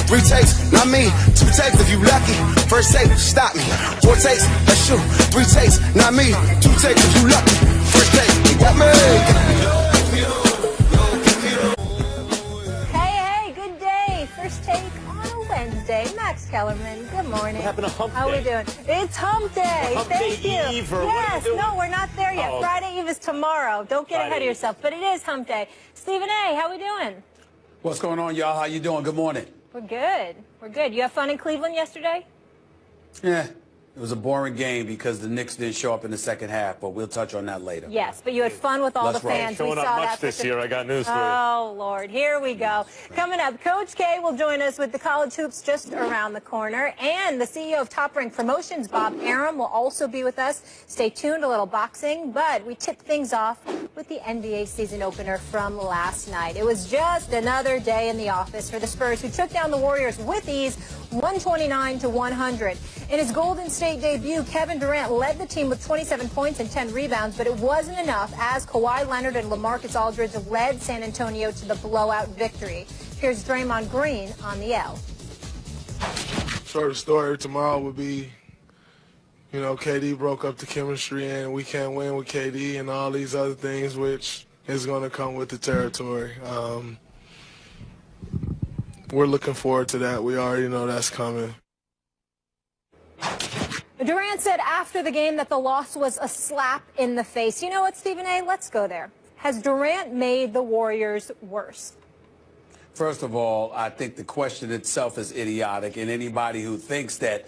3 takes, not me. 2 takes if you lucky. First take, stop me. 4 takes, let's shoot. 3 takes, not me. 2 takes if you lucky. First take, you got me. Hey, good day. First take on a Wednesday. Max Kellerman, good morning. What happened to Hump Day? How are we doing? It's Hump Day. Hump Thank Day you. Eve, or yes, what no, we're not there yet. Oh. Friday Eve is tomorrow. Don't get ahead of yourself, but it is Hump Day. Stephen A., how we doing? What's going on, y'all? How you doing? Good morning. We're good. We're good. You have fun in Cleveland yesterday? Yeah, it was a boring game because the Knicks didn't show up in the second half, but we'll touch on that later. Yes, but you had fun with all That's the right. fans. Showing we up saw much that this year, I got news for you. Oh, Lord. Here we go. Coming up, Coach K will join us with the college hoops just around the corner. And the CEO of Top Rank Promotions, Bob Arum, will also be with us. Stay tuned, a little boxing. But we tipped things off with the NBA season opener from last night. It was just another day in the office for the Spurs, who took down the Warriors with ease, 129-100. In his Golden State debut, Kevin Durant led the team with 27 points and 10 rebounds, but it wasn't enough as Kawhi Leonard and LaMarcus Aldridge led San Antonio to the blowout victory. Here's Draymond Green on the L. Short story tomorrow would be, you know, KD broke up the chemistry and we can't win with KD and all these other things, which is going to come with the territory. We're looking forward to that. We already know that's coming. Durant said after the game that the loss was a slap in the face. You know what, Stephen A.? Let's go there. Has Durant made the Warriors worse? First of all, I think the question itself is idiotic, and anybody who thinks that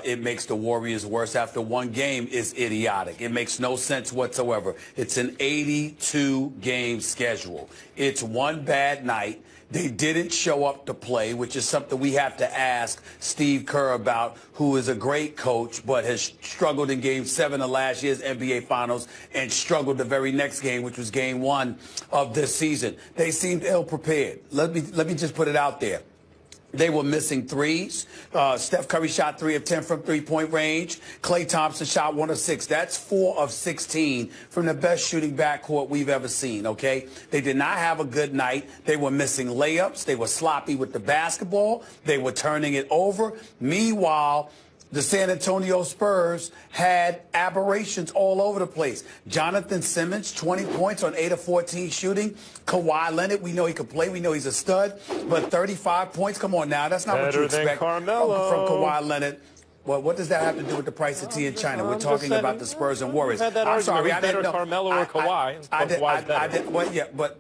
it makes the Warriors worse after one game is idiotic. It makes no sense whatsoever. It's an 82-game schedule. It's one bad night. They didn't show up to play, which is something we have to ask Steve Kerr about, who is a great coach but has struggled in Game 7 of last year's NBA Finals and struggled the very next game, which was Game 1 of this season. They seemed ill-prepared. Let me just put it out there. They were missing threes. Steph Curry shot 3 of 10 from three-point range. Klay Thompson shot 1 of 6. That's 4 of 16 from the best shooting backcourt we've ever seen, okay? They did not have a good night. They were missing layups. They were sloppy with the basketball. They were turning it over. Meanwhile, the San Antonio Spurs had aberrations all over the place. Jonathan Simmons, 20 points on 8 of 14 shooting. Kawhi Leonard, we know he can play. We know he's a stud. But 35 points, come on now. That's not what you expect from Kawhi Leonard. Well, what does that have to do with the price of tea in China? We're talking about the Spurs and Warriors. I'm sorry, I didn't know. Carmelo or Kawhi.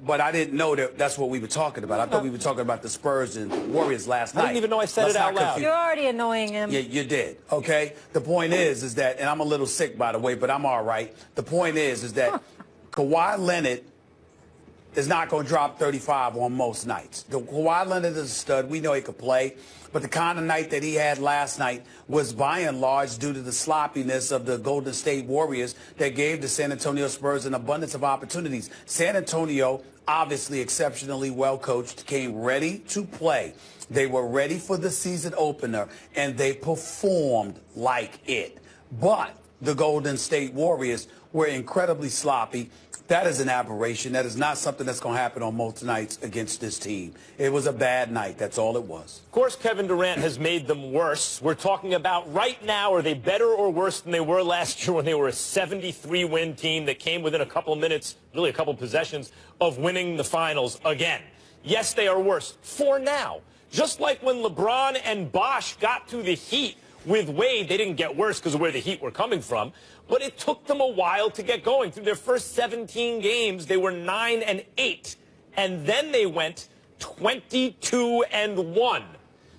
But I didn't know that that's what we were talking about. I thought we were talking about the Spurs and Warriors last night. I didn't even know I said it out loud. You're already annoying him. Yeah, you did. Okay. The point is that, and I'm a little sick, by the way, but I'm all right. The point is that Kawhi Leonard is not going to drop 35 on most nights. Kawhi Leonard is a stud. We know he could play. But the kind of night that he had last night was by and large due to the sloppiness of the Golden State Warriors that gave the San Antonio Spurs an abundance of opportunities. San Antonio, obviously exceptionally well coached, came ready to play. They were ready for the season opener, and they performed like it. But the Golden State Warriors were incredibly sloppy. That is an aberration. That is not something that's going to happen on most nights against this team. It was a bad night. That's all it was. Of course, Kevin Durant has made them worse. We're talking about right now, are they better or worse than they were last year when they were a 73-win team that came within a couple of minutes, really a couple of possessions, of winning the finals again? Yes, they are worse for now. Just like when LeBron and Bosh got to the Heat with Wade, they didn't get worse because of where the Heat were coming from. But it took them a while to get going. Through their first 17 games, they were 9-8. And then they went 22-1.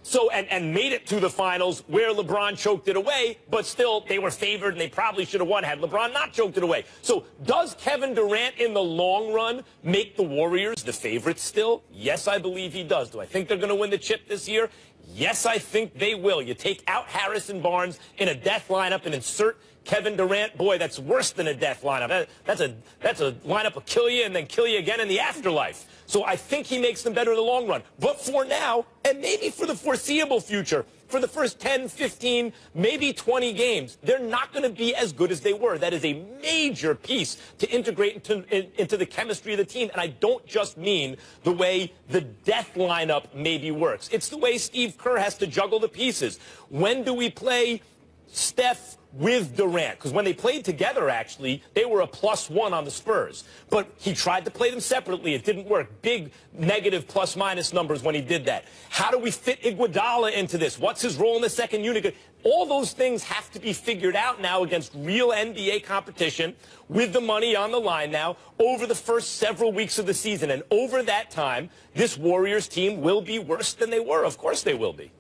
So, and made it to the finals where LeBron choked it away, but still they were favored and they probably should have won had LeBron not choked it away. So does Kevin Durant in the long run make the Warriors the favorites still? Yes, I believe he does. Do I think they're going to win the chip this year? Yes, I think they will. You take out Harrison Barnes in a death lineup and insert Kevin Durant. Boy, that's worse than a death lineup. That's a lineup will kill you and then kill you again in the afterlife. So I think he makes them better in the long run. But for now, and maybe for the foreseeable future, for the first 10, 15, maybe 20 games, they're not going to be as good as they were. That is a major piece to integrate into the chemistry of the team. And I don't just mean the way the death lineup maybe works. It's the way Steve Kerr has to juggle the pieces. When do we play Steph with Durant? Because when they played together, actually, they were a +1 on the Spurs. But he tried to play them separately. It didn't work. Big negative plus-minus numbers when he did that. How do we fit Iguodala into this? What's his role in the second unit? All those things have to be figured out now against real NBA competition with the money on the line now over the first several weeks of the season. And over that time, this Warriors team will be worse than they were. Of course they will be.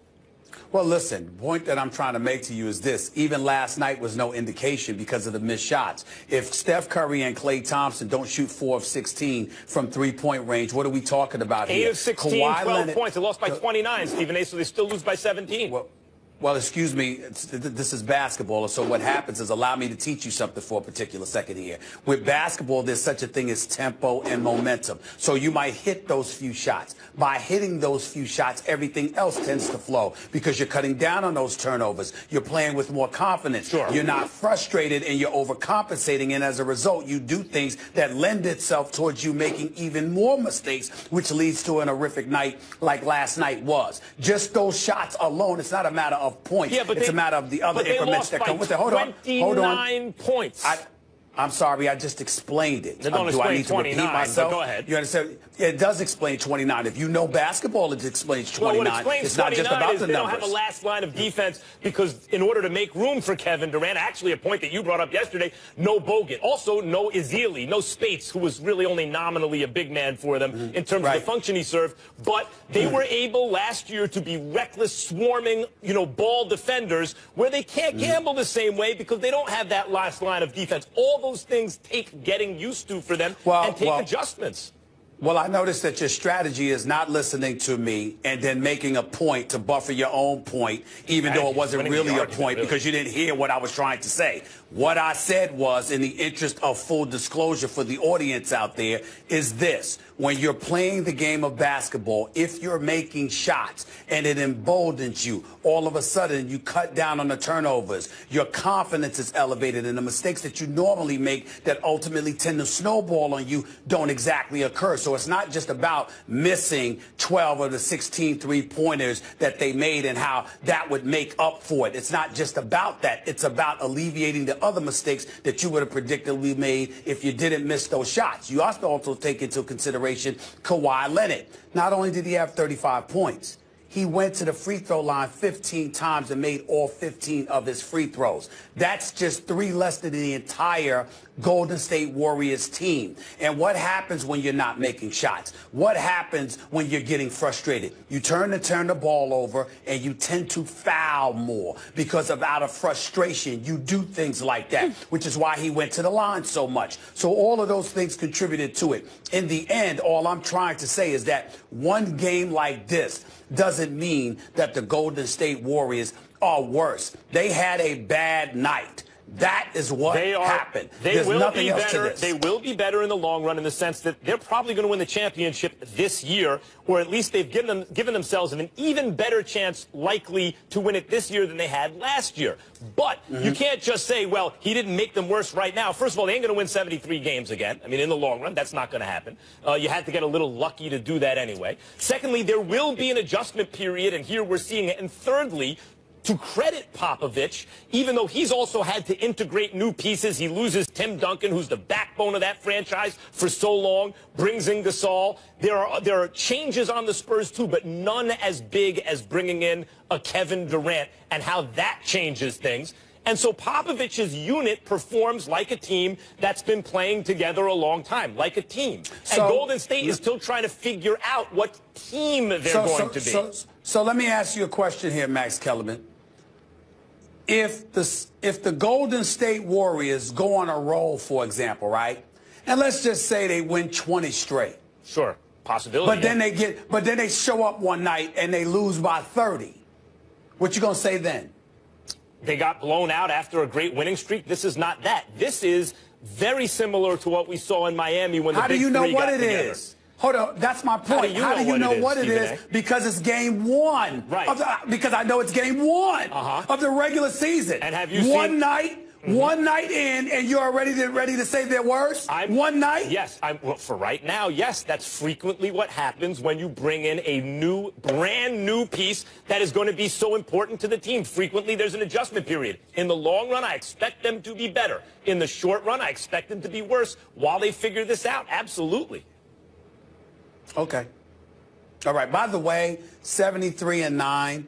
Well, listen, the point that I'm trying to make to you is this. Even last night was no indication because of the missed shots. If Steph Curry and Klay Thompson don't shoot 4 of 16 from three-point range, what are we talking about here? 8 of 16, 12 points. They lost by 29, Stephen A., so they still lose by 17. Well, excuse me, this is basketball, so what happens is allow me to teach you something for a particular second here. With basketball, there's such a thing as tempo and momentum. So you might hit those few shots. By hitting those few shots, everything else tends to flow because you're cutting down on those turnovers. You're playing with more confidence. Sure. You're not frustrated and you're overcompensating, and as a result, you do things that lend itself towards you making even more mistakes, which leads to an horrific night like last night was. Just those shots alone, it's not a matter of points. Yeah, but it's a matter of the other increments that come with it. Hold on. 29 points. I'm sorry, I just explained it. They don't Do I explain need to repeat 29, myself? but go ahead. You understand? It does explain 29. If you know basketball, it explains 29. Well, what explains it's not just about the they numbers. don't have a last line of defense because in order to make room for Kevin Durant, actually a point that you brought up yesterday, no Bogut. Also, no Ezeli, no Spates, who was really only nominally a big man for them in terms of the function he served. But they were able last year to be reckless, swarming, ball defenders where they can't gamble the same way because they don't have that last line of defense. All those things take getting used to for them and take adjustments. Well, I noticed that your strategy is not listening to me and then making a point to buffer your own point, even though it wasn't really a point because you didn't hear what I was trying to say. What I said was, in the interest of full disclosure for the audience out there, is this. When you're playing the game of basketball, if you're making shots and it emboldens you, all of a sudden you cut down on the turnovers. Your confidence is elevated, and the mistakes that you normally make that ultimately tend to snowball on you don't exactly occur. So it's not just about missing 12 of the 16 three-pointers that they made and how that would make up for it. It's not just about that. It's about alleviating the other mistakes that you would have predictably made if you didn't miss those shots. You also take into consideration Kawhi Leonard. Not only did he have 35 points, he went to the free throw line 15 times and made all 15 of his free throws. That's just 3 less than the entire Golden State Warriors team. And what happens when you're not making shots? What happens when you're getting frustrated? You turn the ball over and you tend to foul more because out of frustration, you do things like that, which is why he went to the line so much. So all of those things contributed to it. In the end, all I'm trying to say is that one game like this doesn't mean that the Golden State Warriors are worse. They had a bad night. That is what happened. There's nothing else to this. They will be better in the long run in the sense that they're probably going to win the championship this year, or at least they've given themselves an even better chance likely to win it this year than they had last year. But you can't just say, well, he didn't make them worse right now. First of all, they ain't going to win 73 games again. I mean, in the long run, that's not going to happen. You had to get a little lucky to do that anyway. Secondly, there will be an adjustment period, and here we're seeing it. And thirdly, to credit Popovich, even though he's also had to integrate new pieces, he loses Tim Duncan, who's the backbone of that franchise for so long, brings in Gasol. There are changes on the Spurs too, but none as big as bringing in a Kevin Durant and how that changes things. And so Popovich's unit performs like a team that's been playing together a long time, like a team. And Golden State is still trying to figure out what team they're going to be. So let me ask you a question here, Max Kellerman. If the Golden State Warriors go on a roll, for example, right? And let's just say they win 20 straight. Sure, possibility. But then they show up one night and they lose by 30. What you gonna say then? They got blown out after a great winning streak. This is not that. This is very similar to what we saw in Miami when the Big Three got together. How do you know what it is? Hold on, that's my point. How do you know what it is? Because it's game one. Right. Because I know it's game one of the regular season. And have you one night? One night in, and you're already ready to say they're worse? One night? Yes. Well, for right now, yes. That's frequently what happens when you bring in a brand new piece that is going to be so important to the team. Frequently, there's an adjustment period. In the long run, I expect them to be better. In the short run, I expect them to be worse while they figure this out. Absolutely. Okay. All right. By the way, 73-9.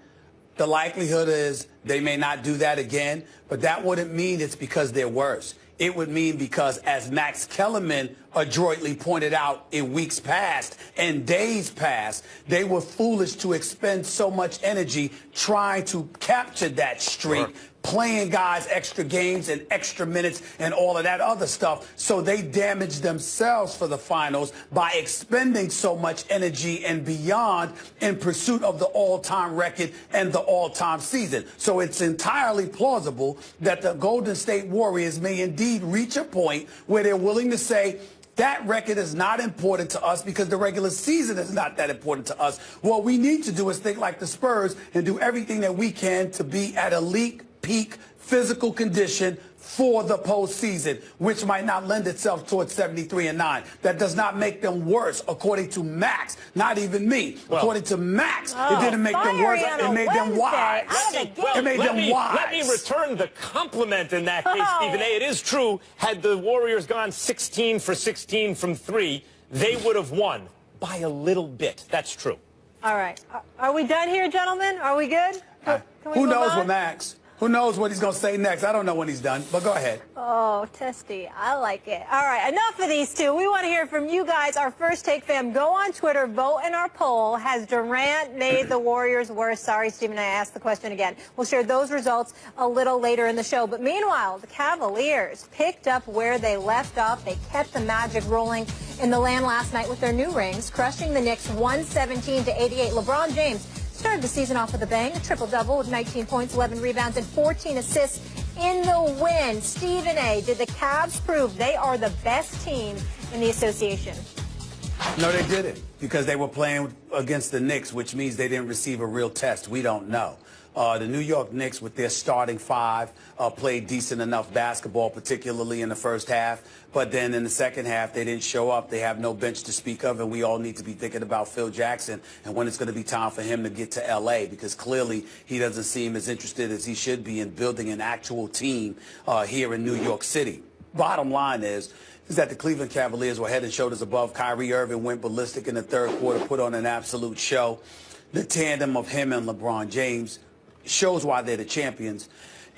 The likelihood is they may not do that again, but that wouldn't mean it's because they're worse. It would mean because, as Max Kellerman adroitly pointed out in weeks past and days past, they were foolish to expend so much energy trying to capture that streak, playing guys extra games and extra minutes and all of that other stuff. So they damaged themselves for the finals by expending so much energy and beyond in pursuit of the all-time record and the all-time season. So it's entirely plausible that the Golden State Warriors may indeed reach a point where they're willing to say, that record is not important to us because the regular season is not that important to us. What we need to do is think like the Spurs and do everything that we can to be at elite peak physical condition for the postseason, which might not lend itself towards 73-9. That does not make them worse, according to Max. Not even me. Well, according to Max, it didn't make them worse. It made them wise. It made them wise. Let me return the compliment in that case, Stephen A. It is true, had the Warriors gone 16 for 16 from 3, they would have won by a little bit. That's true. All right. Are we done here, gentlemen? Are we good? Who knows what Max? Who knows what he's going to say next? I don't know when he's done, but go ahead. Oh, testy. I like it. All right, enough of these two. We want to hear from you guys, our First Take fam. Go on Twitter, vote in our poll. Has Durant made the Warriors worse? Sorry, Stephen, I asked the question again. We'll share those results a little later in the show. But meanwhile, the Cavaliers picked up where they left off. They kept the magic rolling in the land last night with their new rings, crushing the Knicks 117-88. LeBron James started the season off with a bang, a triple-double with 19 points, 11 rebounds, and 14 assists in the win. Stephen A., did the Cavs prove they are the best team in the association? No, they didn't, because they were playing against the Knicks, which means they didn't receive a real test. We don't know. The New York Knicks, with their starting five, played decent enough basketball, particularly in the first half. But then in the second half, they didn't show up. They have no bench to speak of, and we all need to be thinking about Phil Jackson and when it's going to be time for him to get to L.A., because clearly he doesn't seem as interested as he should be in building an actual team here in New York City. Bottom line is that the Cleveland Cavaliers were head and shoulders above. Kyrie Irving went ballistic in the third quarter, put on an absolute show. The tandem of him and LeBron James shows why they're the champions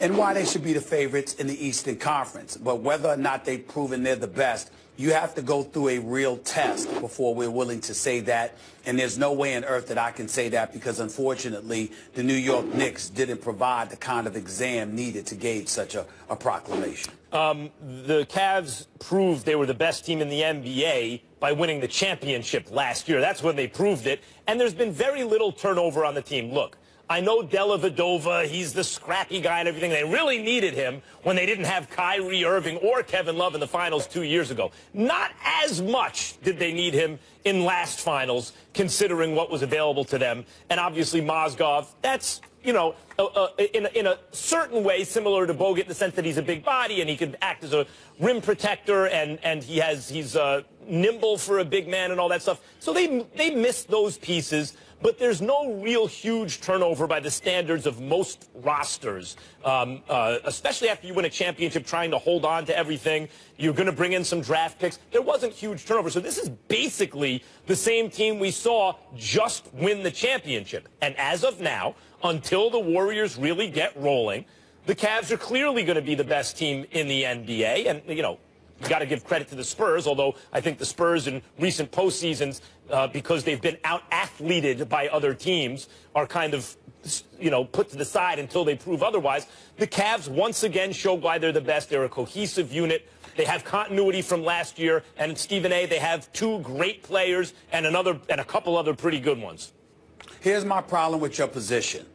and why they should be the favorites in the Eastern Conference. But whether or not they've proven they're the best, you have to go through a real test before we're willing to say that. And there's no way on earth that I can say that, because unfortunately the New York Knicks didn't provide the kind of exam needed to gauge such a proclamation. The Cavs proved they were the best team in the NBA by winning the championship last year. That's when they proved it. And there's been very little turnover on the team. Look, I know Della Vedova, he's the scrappy guy and everything. They really needed him when they didn't have Kyrie Irving or Kevin Love in the finals 2 years ago. Not as much did they need him in last finals, considering what was available to them. And obviously Mozgov, that's, you know, in a certain way similar to Bogut in the sense that he's a big body and he can act as a rim protector, and he's nimble for a big man and all that stuff. So they missed those pieces. But there's no real huge turnover by the standards of most rosters, especially after you win a championship, trying to hold on to everything. You're going to bring in some draft picks. There wasn't huge turnover. So this is basically the same team we saw just win the championship. And as of now, until the Warriors really get rolling, the Cavs are clearly going to be the best team in the NBA. And, you know, you got to give credit to the Spurs, although I think the Spurs in recent postseasons, because they've been out-athleted by other teams, are kind of, you know, put to the side until they prove otherwise. The Cavs once again show why they're the best. They're a cohesive unit. They have continuity from last year. And Stephen A., they have two great players and a couple other pretty good ones. Here's my problem with your position.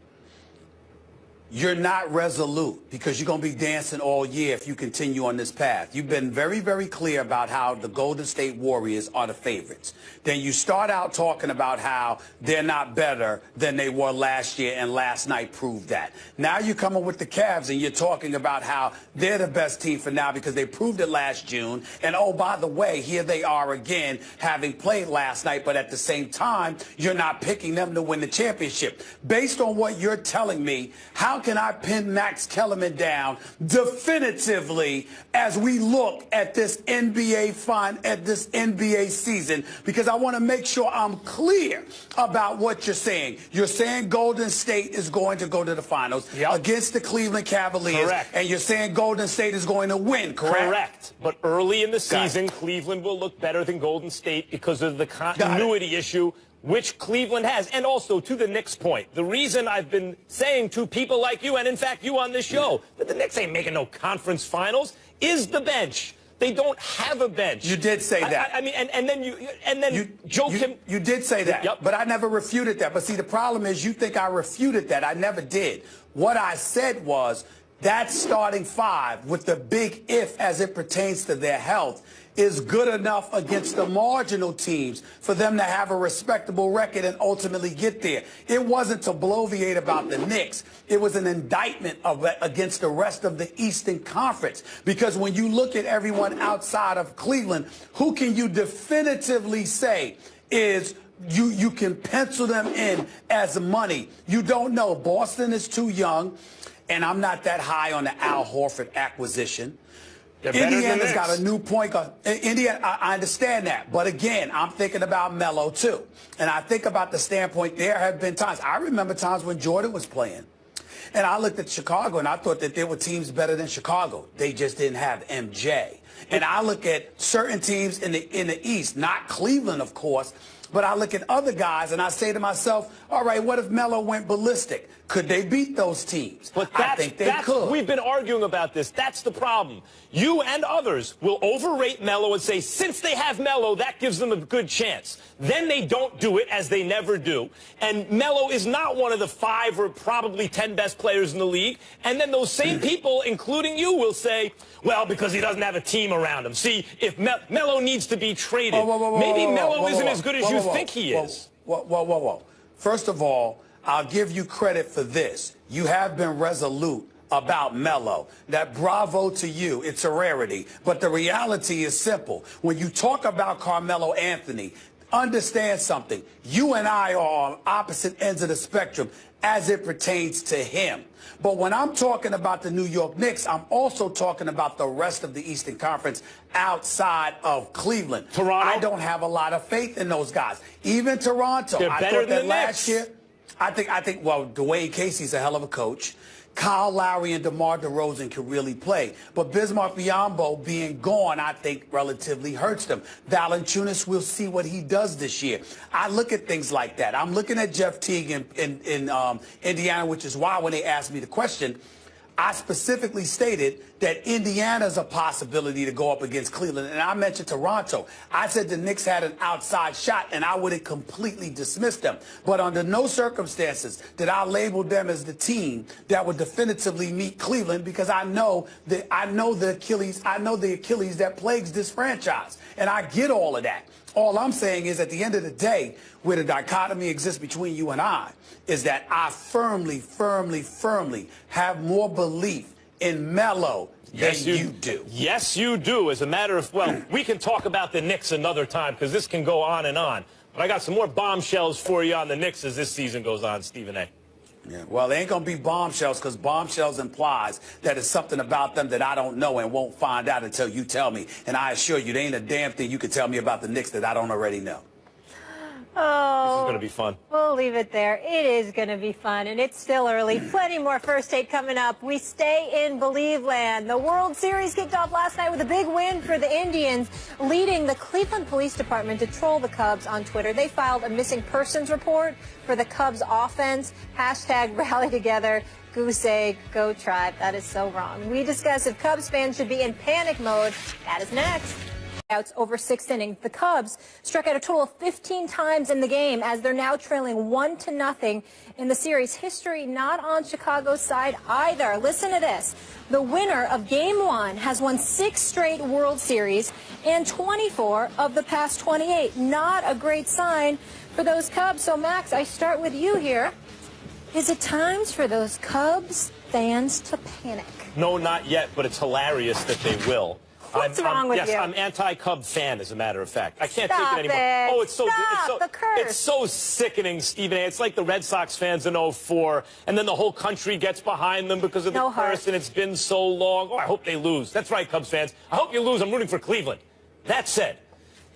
you're not resolute because you're going to be dancing all year if you continue on this path. You've been very, very clear about how the Golden State Warriors are the favorites. Then you start out talking about how they're not better than they were last year, and last night proved that. Now you're coming with the Cavs, and you're talking about how they're the best team for now because they proved it last June. And, oh, by the way, here they are again, having played last night, but at the same time, you're not picking them to win the championship. Based on what you're telling me, how can I pin Max Kellerman down definitively as we look at this NBA season? Because I want to make sure I'm clear about what you're saying. You're saying Golden State is going to go to the finals against the Cleveland Cavaliers. Correct. And you're saying Golden State is going to win, correct? Correct. But early in the season, Cleveland will look better than Golden State because of the continuity issue which Cleveland has. And also, to the Knicks point, the reason I've been saying to people like you, and in fact you on this show, that the Knicks ain't making no conference finals, is the bench. They don't have a bench. You did say that. I mean, and then Joe Kim. You did say that, Yep. but I never refuted that. But see, the problem is you think I refuted that. I never did. What I said was that starting five with the big if as it pertains to their health is good enough against the marginal teams for them to have a respectable record and ultimately get there. It wasn't to bloviate about the Knicks. It was an indictment against the rest of the Eastern Conference. Because when you look at everyone outside of Cleveland, who can you definitively say is you can pencil them in as money? You don't know. Boston is too young, and I'm not that high on the Al Horford acquisition. Indiana's got a new point guard. Indiana, I understand that. But again, I'm thinking about Melo, too. And I think about the standpoint, there have been times. I remember times when Jordan was playing. And I looked at Chicago, and I thought that there were teams better than Chicago. They just didn't have MJ. And I look at certain teams in the East, not Cleveland, of course, but I look at other guys, and I say to myself, all right, what if Melo went ballistic? Could they beat those teams? But I think they could. We've been arguing about this. That's the problem. You and others will overrate Melo and say, since they have Melo, that gives them a good chance. Then they don't do it, as they never do. And Melo is not one of the 5 or probably 10 best players in the league. And then those same people, including you, will say, well, because he doesn't have a team around him. See, if Melo needs to be traded, maybe Melo isn't as good as you think he is. Whoa. First of all, I'll give you credit for this. You have been resolute about Melo. That bravo to you. It's a rarity. But the reality is simple. When you talk about Carmelo Anthony, understand something. You and I are on opposite ends of the spectrum as it pertains to him. But when I'm talking about the New York Knicks, I'm also talking about the rest of the Eastern Conference outside of Cleveland. Toronto? I don't have a lot of faith in those guys. Even Toronto. They're better thought that than last Knicks. year. I think, well, Dwayne Casey's a hell of a coach. Kyle Lowry and DeMar DeRozan can really play. But Bismarck Biyombo being gone, I think, relatively hurts them. Valanciunas, we'll see what he does this year. I look at things like that. I'm looking at Jeff Teague in Indiana, which is why when they asked me the question, I specifically stated that Indiana's a possibility to go up against Cleveland. And I mentioned Toronto. I said the Knicks had an outside shot, and I wouldn't completely dismiss them. But under no circumstances did I label them as the team that would definitively meet Cleveland, because I know the Achilles that plagues this franchise. And I get all of that. All I'm saying is, at the end of the day, where the dichotomy exists between you and I, is that I firmly have more belief in Melo than you do. Yes, you do. As a matter of, well, we can talk about the Knicks another time because this can go on and on. But I got some more bombshells for you on the Knicks as this season goes on, Stephen A. Yeah, well, they ain't going to be bombshells, because bombshells implies that it's something about them that I don't know and won't find out until you tell me. And I assure you, there ain't a damn thing you can tell me about the Knicks that I don't already know. Oh, this is going to be fun. We'll leave it there. It is going to be fun, and it's still early. Plenty more First Take coming up. We stay in Believe Land. The World Series kicked off last night with a big win for the Indians, leading the Cleveland Police Department to troll the Cubs on Twitter. They filed a missing persons report for the Cubs offense. Hashtag rally together. Goose egg, go Tribe. That is so wrong. We discuss if Cubs fans should be in panic mode. That is next. strikeouts over 6 innings. The Cubs struck out a total of 15 times in the game as they're now trailing 1-0 in the series. History not on Chicago's side either. Listen to this. The winner of Game 1 has won 6 straight World Series and 24 of the past 28. Not a great sign for those Cubs. So, Max, I start with you here. Is it times for those Cubs fans to panic? No, not yet, but it's hilarious that they will. What's wrong with you? Yes, I'm anti-Cub fan, as a matter of fact. I can't Stop take it anymore. it. Oh, it's so curse. sickening, Stephen A. It's like the Red Sox fans in '04, and then the whole country gets behind them because of the curse, and it's been so long. Oh, I hope they lose. That's right, Cubs fans. I hope you lose. I'm rooting for Cleveland. That said,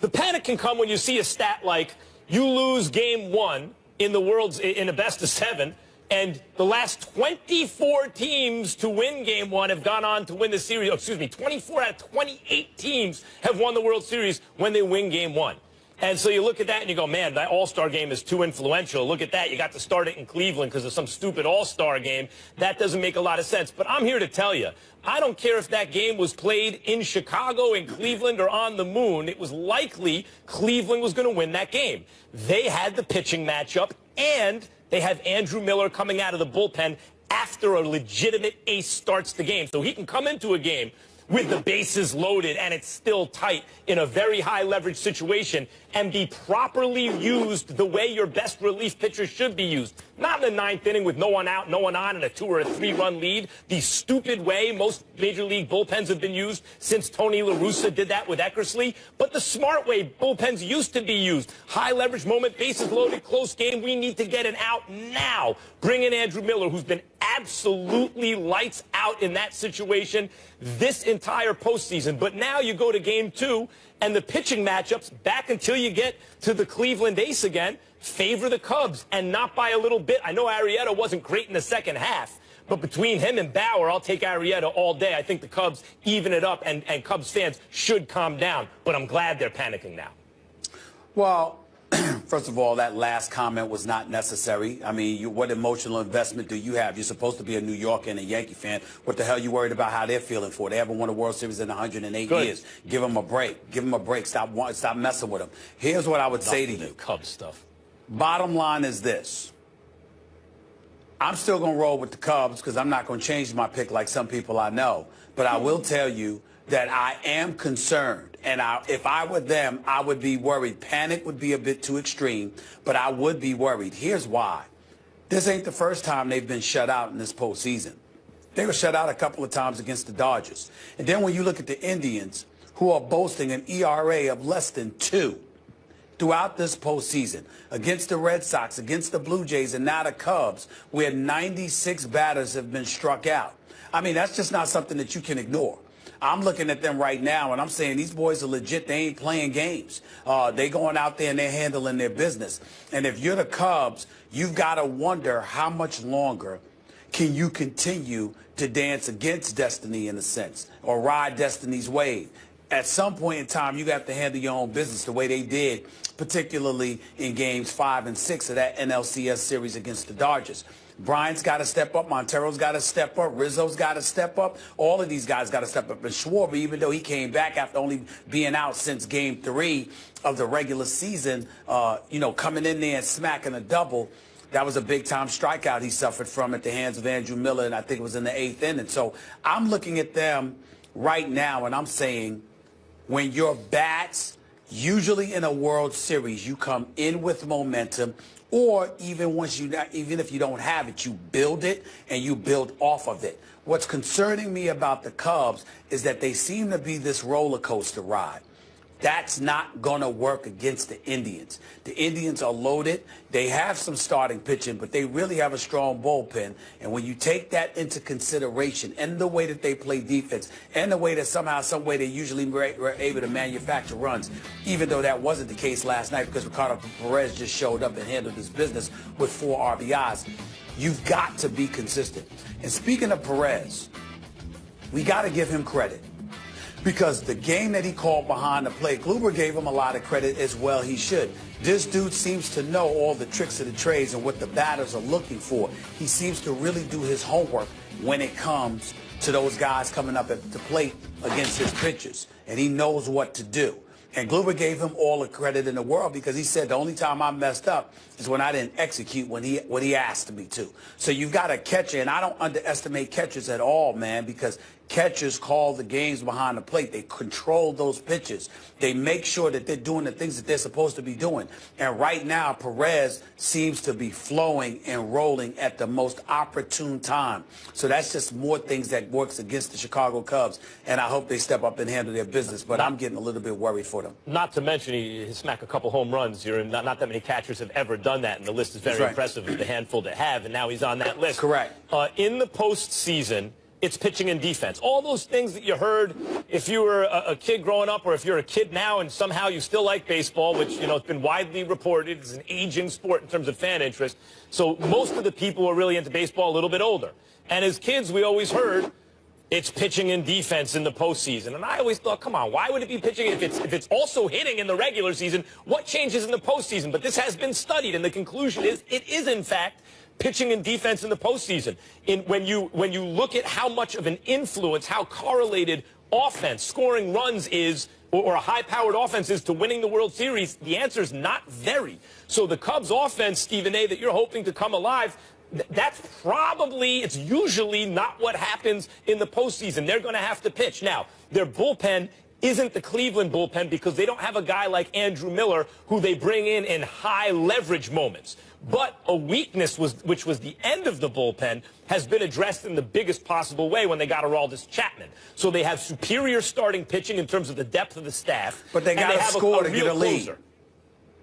the panic can come when you see a stat like you lose Game 1 in a best-of-7, and the last 24 teams to win Game 1 have gone on to win the series. Oh, excuse me, 24 out of 28 teams have won the World Series when they win Game 1. And so you look at that and you go, man, that All-Star game is too influential. Look at that. You got to start it in Cleveland because of some stupid All-Star game. That doesn't make a lot of sense. But I'm here to tell you, I don't care if that game was played in Chicago, in Cleveland, or on the moon. It was likely Cleveland was going to win that game. They had the pitching matchup, and they have Andrew Miller coming out of the bullpen after a legitimate ace starts the game. So he can come into a game with the bases loaded and it's still tight in a very high leverage situation and be properly used the way your best relief pitcher should be used. Not in the 9th inning with no one out, no one on, and a 2 or a 3-run lead. The stupid way most Major League bullpens have been used since Tony La Russa did that with Eckersley. But the smart way bullpens used to be used. High leverage moment, bases loaded, close game. We need to get an out now. Bring in Andrew Miller, who's been absolutely lights out in that situation this entire postseason. But now you go to Game 2, and the pitching matchups, back until you get to the Cleveland ace again, favor the Cubs, and not by a little bit. I know Arrieta wasn't great in the second half, but between him and Bauer, I'll take Arrieta all day. I think the Cubs even it up, and Cubs fans should calm down. But I'm glad they're panicking now. Well, first of all, that last comment was not necessary. I mean, what emotional investment do you have? You're supposed to be a New Yorker and a Yankee fan. What the hell are you worried about how they're feeling for? They haven't won a World Series in 108 years. Give them a break. Give them a break. Stop messing with them. Here's what I would say to you. Cubs stuff. Bottom line is this. I'm still going to roll with the Cubs because I'm not going to change my pick like some people I know. But I will tell you that I am concerned. And if I were them, I would be worried. Panic would be a bit too extreme, but I would be worried. Here's why. This ain't the first time they've been shut out in this postseason. They were shut out a couple of times against the Dodgers. And then when you look at the Indians, who are boasting an ERA of less than 2 throughout this postseason, against the Red Sox, against the Blue Jays, and now the Cubs, where 96 batters have been struck out. I mean, that's just not something that you can ignore. I'm looking at them right now, and I'm saying these boys are legit. They ain't playing games. They going out there, and they're handling their business. And if you're the Cubs, you've got to wonder how much longer can you continue to dance against destiny in a sense, or ride destiny's wave. At some point in time, you have to handle your own business the way they did, particularly in games 5 and 6 of that NLCS series against the Dodgers. Bryant's got to step up. Montero's got to step up. Rizzo's got to step up. All of these guys got to step up. And Schwarber, even though he came back after only being out since Game 3 of the regular season, coming in there and smacking a double, that was a big-time strikeout he suffered from at the hands of Andrew Miller, and I think it was in the 8th inning. So I'm looking at them right now, and I'm saying when your bats, usually in a World Series, you come in with momentum, or even if you don't have it, you build it and you build off of it. What's concerning me about the Cubs is that they seem to be this roller coaster ride. That's not going to work against the Indians. The Indians are loaded. They have some starting pitching, but they really have a strong bullpen. And when you take that into consideration, and the way that they play defense, and the way that somehow, some way they usually were able to manufacture runs, even though that wasn't the case last night because Ricardo Perez just showed up and handled his business with 4 RBIs, you've got to be consistent. And speaking of Perez, we got to give him credit. Because the game that he called behind the plate, Kluber gave him a lot of credit as well. He should. This dude seems to know all the tricks of the trades and what the batters are looking for. He seems to really do his homework when it comes to those guys coming up at the plate against his pitchers. And he knows what to do. And Kluber gave him all the credit in the world because he said the only time I messed up is when I didn't execute what he asked me to. So you've got a catcher, and I don't underestimate catchers at all, man, because catchers call the games behind the plate. They control those pitches. They make sure that they're doing the things that they're supposed to be doing. And right now, Perez seems to be flowing and rolling at the most opportune time. So that's just more things that works against the Chicago Cubs. And I hope they step up and handle their business. But I'm getting a little bit worried for them. Not to mention he smacked a couple home runs here, and not that many catchers have ever done that. And the list is very impressive of the handful that have. And now he's on that list. Correct. In the postseason, it's pitching and defense. All those things that you heard if you were a kid growing up, or if you're a kid now and somehow you still like baseball, which, you know, it's been widely reported is an aging sport in terms of fan interest. So most of the people who are really into baseball a little bit older. And as kids, we always heard it's pitching and defense in the postseason. And I always thought, come on, why would it be pitching if it's also hitting in the regular season? What changes in the postseason? But this has been studied, and the conclusion is it is, in fact, pitching and defense in the postseason. When you look at how much of an influence, how correlated offense, scoring runs is, or a high-powered offense is to winning the World Series, the answer is not very. So the Cubs offense, Stephen A., that you're hoping to come alive, it's usually not what happens in the postseason. They're going to have to pitch. Now, their bullpen isn't the Cleveland bullpen because they don't have a guy like Andrew Miller who they bring in high leverage moments. But a weakness, which was the end of the bullpen, has been addressed in the biggest possible way when they got Aroldis Chapman. So they have superior starting pitching in terms of the depth of the staff. But they got to score to get a lead. Closer.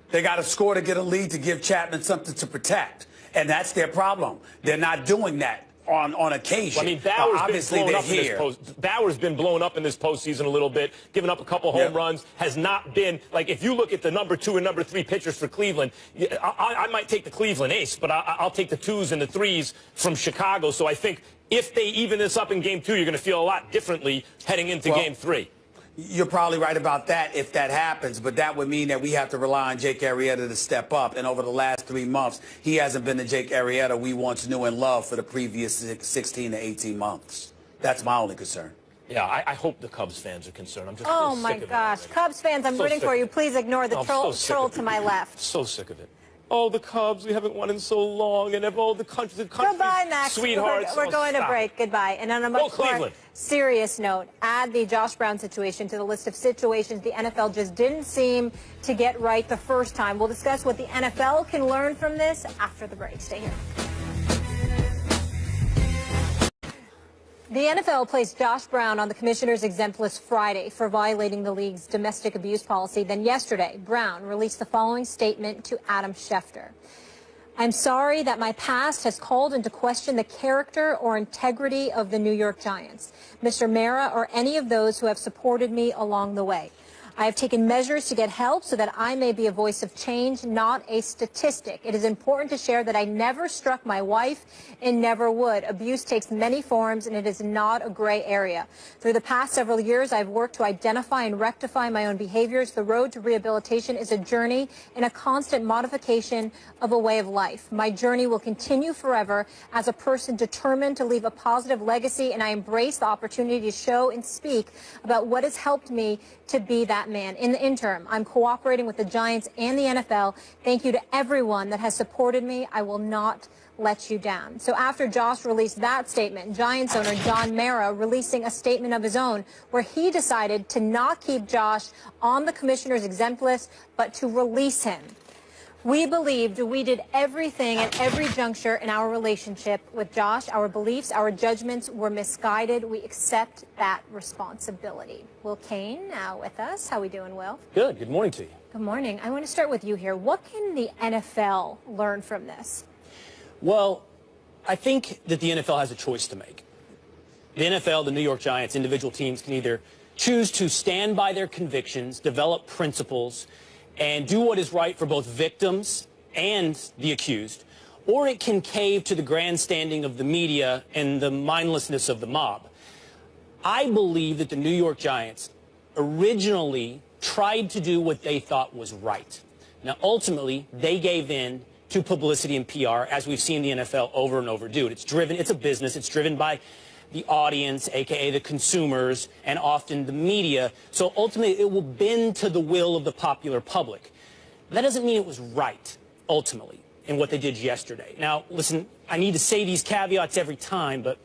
They got to score to get a lead to give Chapman something to protect. And that's their problem. They're not doing that on occasion. Well, I mean, Bauer's been blown up in this postseason a little bit, giving up a couple home runs, has not been, like, if you look at the number 2 and number 3 pitchers for Cleveland, I might take the Cleveland ace, but I'll take the 2s and the 3s from Chicago. So I think if they even this up in Game 2, you're going to feel a lot differently heading into Game 3. You're probably right about that if that happens, but that would mean that we have to rely on Jake Arrieta to step up. And over the last 3 months, he hasn't been the Jake Arrieta we once knew and loved for the previous 16 to 18 months. That's my only concern. Yeah, I hope the Cubs fans are concerned. I'm just oh sick my of gosh, it. Cubs fans, I'm rooting for you. Please ignore the troll to my left. So sick of it. Oh, the Cubs, we haven't won in so long, and all the country, Goodbye, Max. Sweethearts. We're going to break. Goodbye. And on a much more serious note, add the Josh Brown situation to the list of situations the NFL just didn't seem to get right the first time. We'll discuss what the NFL can learn from this after the break. Stay here. The NFL placed Josh Brown on the commissioner's exempt list Friday for violating the league's domestic abuse policy. Then yesterday, Brown released the following statement to Adam Schefter. I'm sorry that my past has called into question the character or integrity of the New York Giants, Mr. Mara, or any of those who have supported me along the way. I have taken measures to get help so that I may be a voice of change, not a statistic. It is important to share that I never struck my wife and never would. Abuse takes many forms, and it is not a gray area. Through the past several years, I've worked to identify and rectify my own behaviors. The road to rehabilitation is a journey and a constant modification of a way of life. My journey will continue forever as a person determined to leave a positive legacy, and I embrace the opportunity to show and speak about what has helped me to be that man. In the interim, I'm cooperating with the Giants and the NFL. Thank you to everyone that has supported me. I will not let you down. So after Josh released that statement, Giants owner John Mara releasing a statement of his own where he decided to not keep Josh on the commissioner's exempt list, but to release him. We believed we did everything at every juncture in our relationship with Josh. Our beliefs, our judgments were misguided. We accept that responsibility. Will Kane now with us. How we doing, Will? Good. Good morning to you. Good morning. I want to start with you here. What can the NFL learn from this? Well, I think that the NFL has a choice to make. The NFL, the New York Giants, individual teams can either choose to stand by their convictions, develop principles, and do what is right for both victims and the accused, or it can cave to the grandstanding of the media and the mindlessness of the mob. I believe that the New York Giants originally tried to do what they thought was right. Now, ultimately, they gave in to publicity and PR, as we've seen the NFL over and over do. It's a business. It's driven by the audience, a.k.a. the consumers, and often the media. So ultimately, it will bend to the will of the popular public. That doesn't mean it was right, ultimately, in what they did yesterday. Now, listen, I need to say these caveats every time, but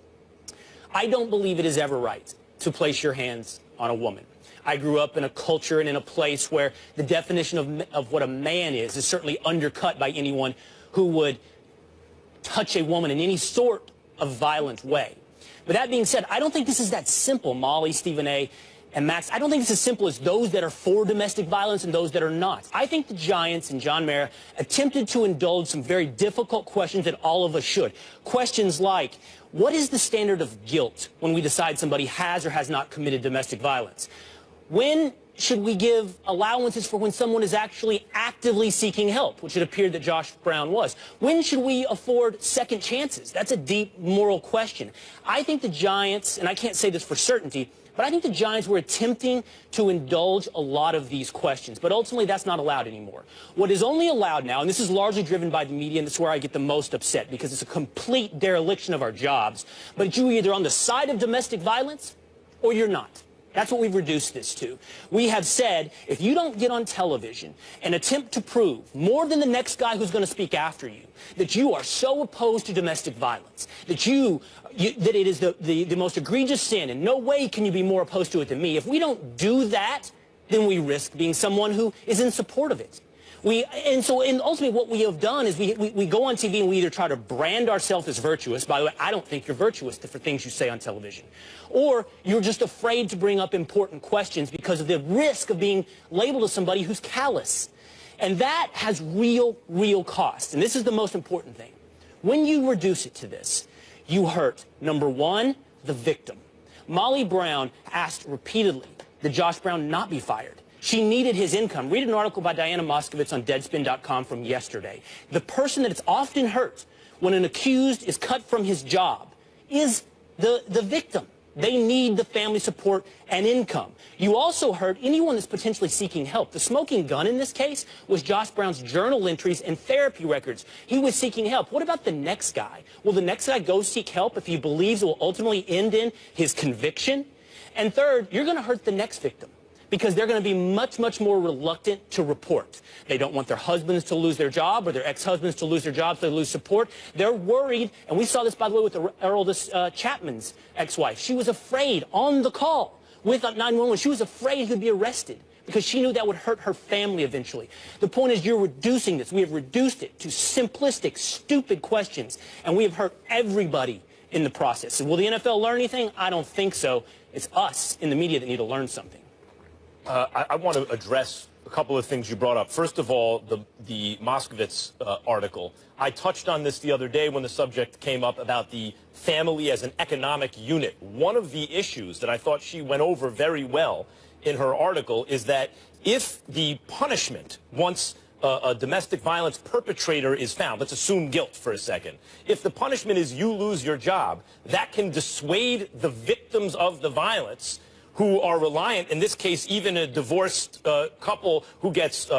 I don't believe it is ever right to place your hands on a woman. I grew up in a culture and in a place where the definition of what a man is certainly undercut by anyone who would touch a woman in any sort of violent way. But that being said, I don't think this is that simple, Molly, Stephen A., and Max. I don't think it's as simple as those that are for domestic violence and those that are not. I think the Giants and John Mara attempted to indulge some very difficult questions that all of us should. Questions like, what is the standard of guilt when we decide somebody has or has not committed domestic violence? When should we give allowances for when someone is actually actively seeking help, which it appeared that Josh Brown was? When should we afford second chances? That's a deep moral question. I think the Giants, and I can't say this for certainty, but I think the Giants were attempting to indulge a lot of these questions. But ultimately, that's not allowed anymore. What is only allowed now, and this is largely driven by the media, and this is where I get the most upset, because it's a complete dereliction of our jobs, but you're either on the side of domestic violence or you're not. That's what we've reduced this to. We have said, if you don't get on television and attempt to prove, more than the next guy who's going to speak after you, that you are so opposed to domestic violence, that that it is the most egregious sin, and no way can you be more opposed to it than me. If we don't do that, then we risk being someone who is in support of it. And ultimately what we have done is we go on TV and we either try to brand ourselves as virtuous. By the way, I don't think you're virtuous for things you say on television. Or you're just afraid to bring up important questions because of the risk of being labeled as somebody who's callous. And that has real cost. And this is the most important thing. When you reduce it to this, you hurt, number one, the victim. Molly Brown asked repeatedly that Josh Brown not be fired. She needed his income. Read an article by Diana Moskovitz on Deadspin.com from yesterday. The person that is often hurt when an accused is cut from his job is the victim. They need the family support and income. You also hurt anyone that's potentially seeking help. The smoking gun in this case was Josh Brown's journal entries and therapy records. He was seeking help. What about the next guy? Will the next guy go seek help if he believes it will ultimately end in his conviction? And third, you're going to hurt the next victim, because they're going to be much more reluctant to report. They don't want their husbands to lose their job or their ex-husbands to lose their jobs, so they lose support. They're worried, and we saw this, by the way, with Aroldis Chapman's ex-wife. She was afraid on the call with 911. She was afraid he'd be arrested because she knew that would hurt her family eventually. The point is, you're reducing this. We have reduced it to simplistic, stupid questions, and we have hurt everybody in the process. So will the NFL learn anything? I don't think so. It's us in the media that need to learn something. I want to address a couple of things you brought up. First of all, the Moskovitz article. I touched on this the other day when the subject came up about the family as an economic unit. One of the issues that I thought she went over very well in her article is that if the punishment, once a domestic violence perpetrator is found, let's assume guilt for a second, if the punishment is you lose your job, that can dissuade the victims of the violence who are reliant, in this case, even a divorced couple who gets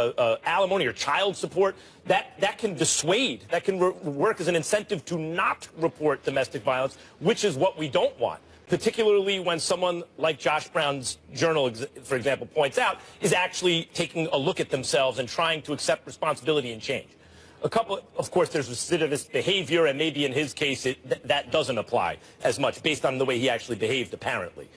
alimony or child support, that can dissuade, that can work as an incentive to not report domestic violence, which is what we don't want, particularly when someone like Josh Brown's journal, for example, points out, is actually taking a look at themselves and trying to accept responsibility and change. Of course, there's recidivist behavior, and maybe in his case, that doesn't apply as much, based on the way he actually behaved, apparently.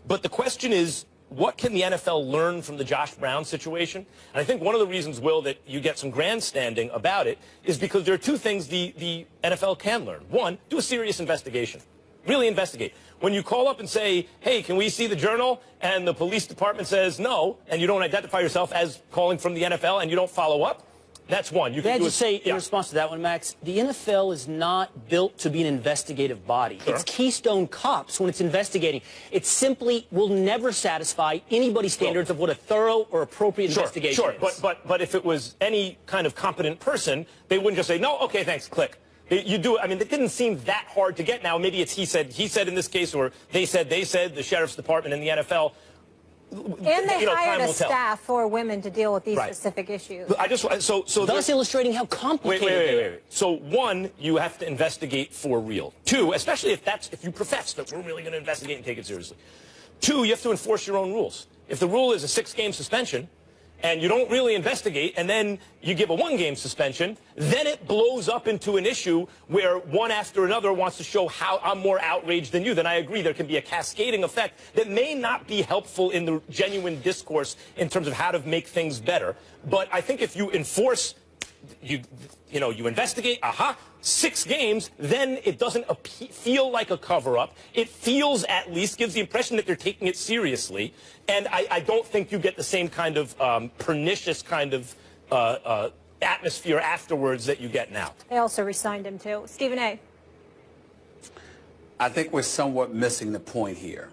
But the question is, what can the NFL learn from the Josh Brown situation? And I think one of the reasons, Will, that you get some grandstanding about it is because there are two things the NFL can learn. One, do a serious investigation. Really investigate. When you call up and say, hey, can we see the journal? And the police department says no, and you don't identify yourself as calling from the NFL and you don't follow up, that's one. You can just say, in response to that one, Max, the NFL is not built to be an investigative body. Sure. It's Keystone Cops when it's investigating. It simply will never satisfy anybody's standards of what a thorough or appropriate investigation is. But if it was any kind of competent person, they wouldn't just say, no, okay, thanks, click. You do. I mean, it didn't seem that hard to get. Now, maybe it's he said in this case, or they said, the sheriff's department in the NFL. And they hired a staff for women to deal with these specific issues. Thus illustrating how complicated. Wait. So one, you have to investigate for real. Two, especially if you profess that we're really going to investigate and take it seriously. Two, you have to enforce your own rules. If the rule is a 6-game suspension, and you don't really investigate, and then you give a 1-game suspension, then it blows up into an issue where one after another wants to show how I'm more outraged than you. Then I agree there can be a cascading effect that may not be helpful in the genuine discourse in terms of how to make things better. But I think if you enforce, you investigate, 6 games, then it doesn't feel like a cover-up. It feels, at least, gives the impression that they're taking it seriously. And I don't think you get the same kind of pernicious kind of atmosphere afterwards that you get now. They also re-signed him, too. Stephen A. I think we're somewhat missing the point here.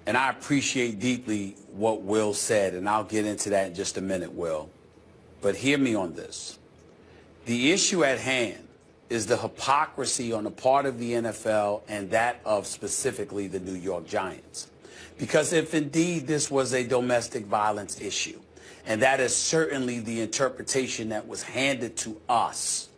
And I appreciate deeply what Will said, and I'll get into that in just a minute, Will. But hear me on this. The issue at hand is the hypocrisy on the part of the NFL and that of specifically the New York Giants. Because if indeed this was a domestic violence issue, and that is certainly the interpretation that was handed to us,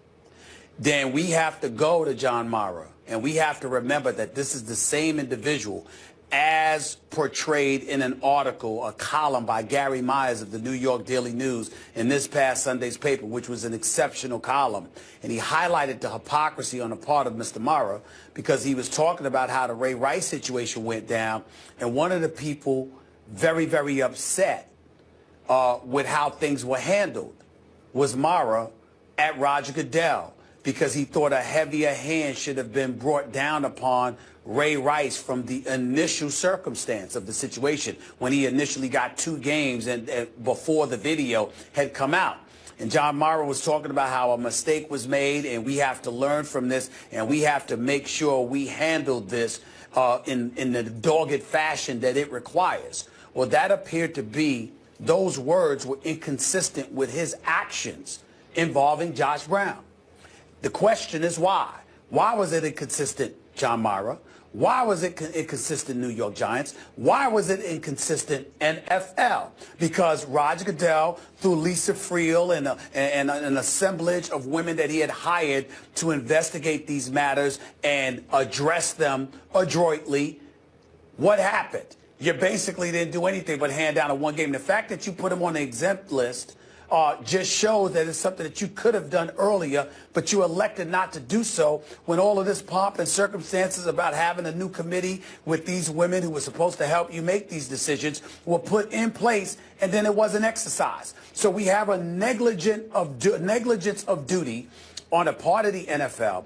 then we have to go to John Mara, and we have to remember that this is the same individual as portrayed in an article, a column by Gary Myers of the New York Daily News in this past Sunday's paper, which was an exceptional column. And he highlighted the hypocrisy on the part of Mr. Mara because he was talking about how the Ray Rice situation went down. And one of the people very, very upset with how things were handled was Mara at Roger Goodell, because he thought a heavier hand should have been brought down upon Ray Rice from the initial circumstance of the situation when he initially got 2 games and before the video had come out. And John Mara was talking about how a mistake was made and we have to learn from this and we have to make sure we handle this in the dogged fashion that it requires. Well, that appeared to be, those words were inconsistent with his actions involving Josh Brown. The question is why? Why was it inconsistent, John Mara? Why was it inconsistent, New York Giants? Why was it inconsistent, NFL? Because Roger Goodell, through Lisa Friel and an assemblage of women that he had hired to investigate these matters and address them adroitly, what happened? You basically didn't do anything but hand down a 1 game. The fact that you put him on the exempt list just shows that it's something that you could have done earlier, but you elected not to do so when all of this pomp and circumstances about having a new committee with these women who were supposed to help you make these decisions were put in place, and then it wasn't exercised. So we have a negligence of duty on the part of the NFL,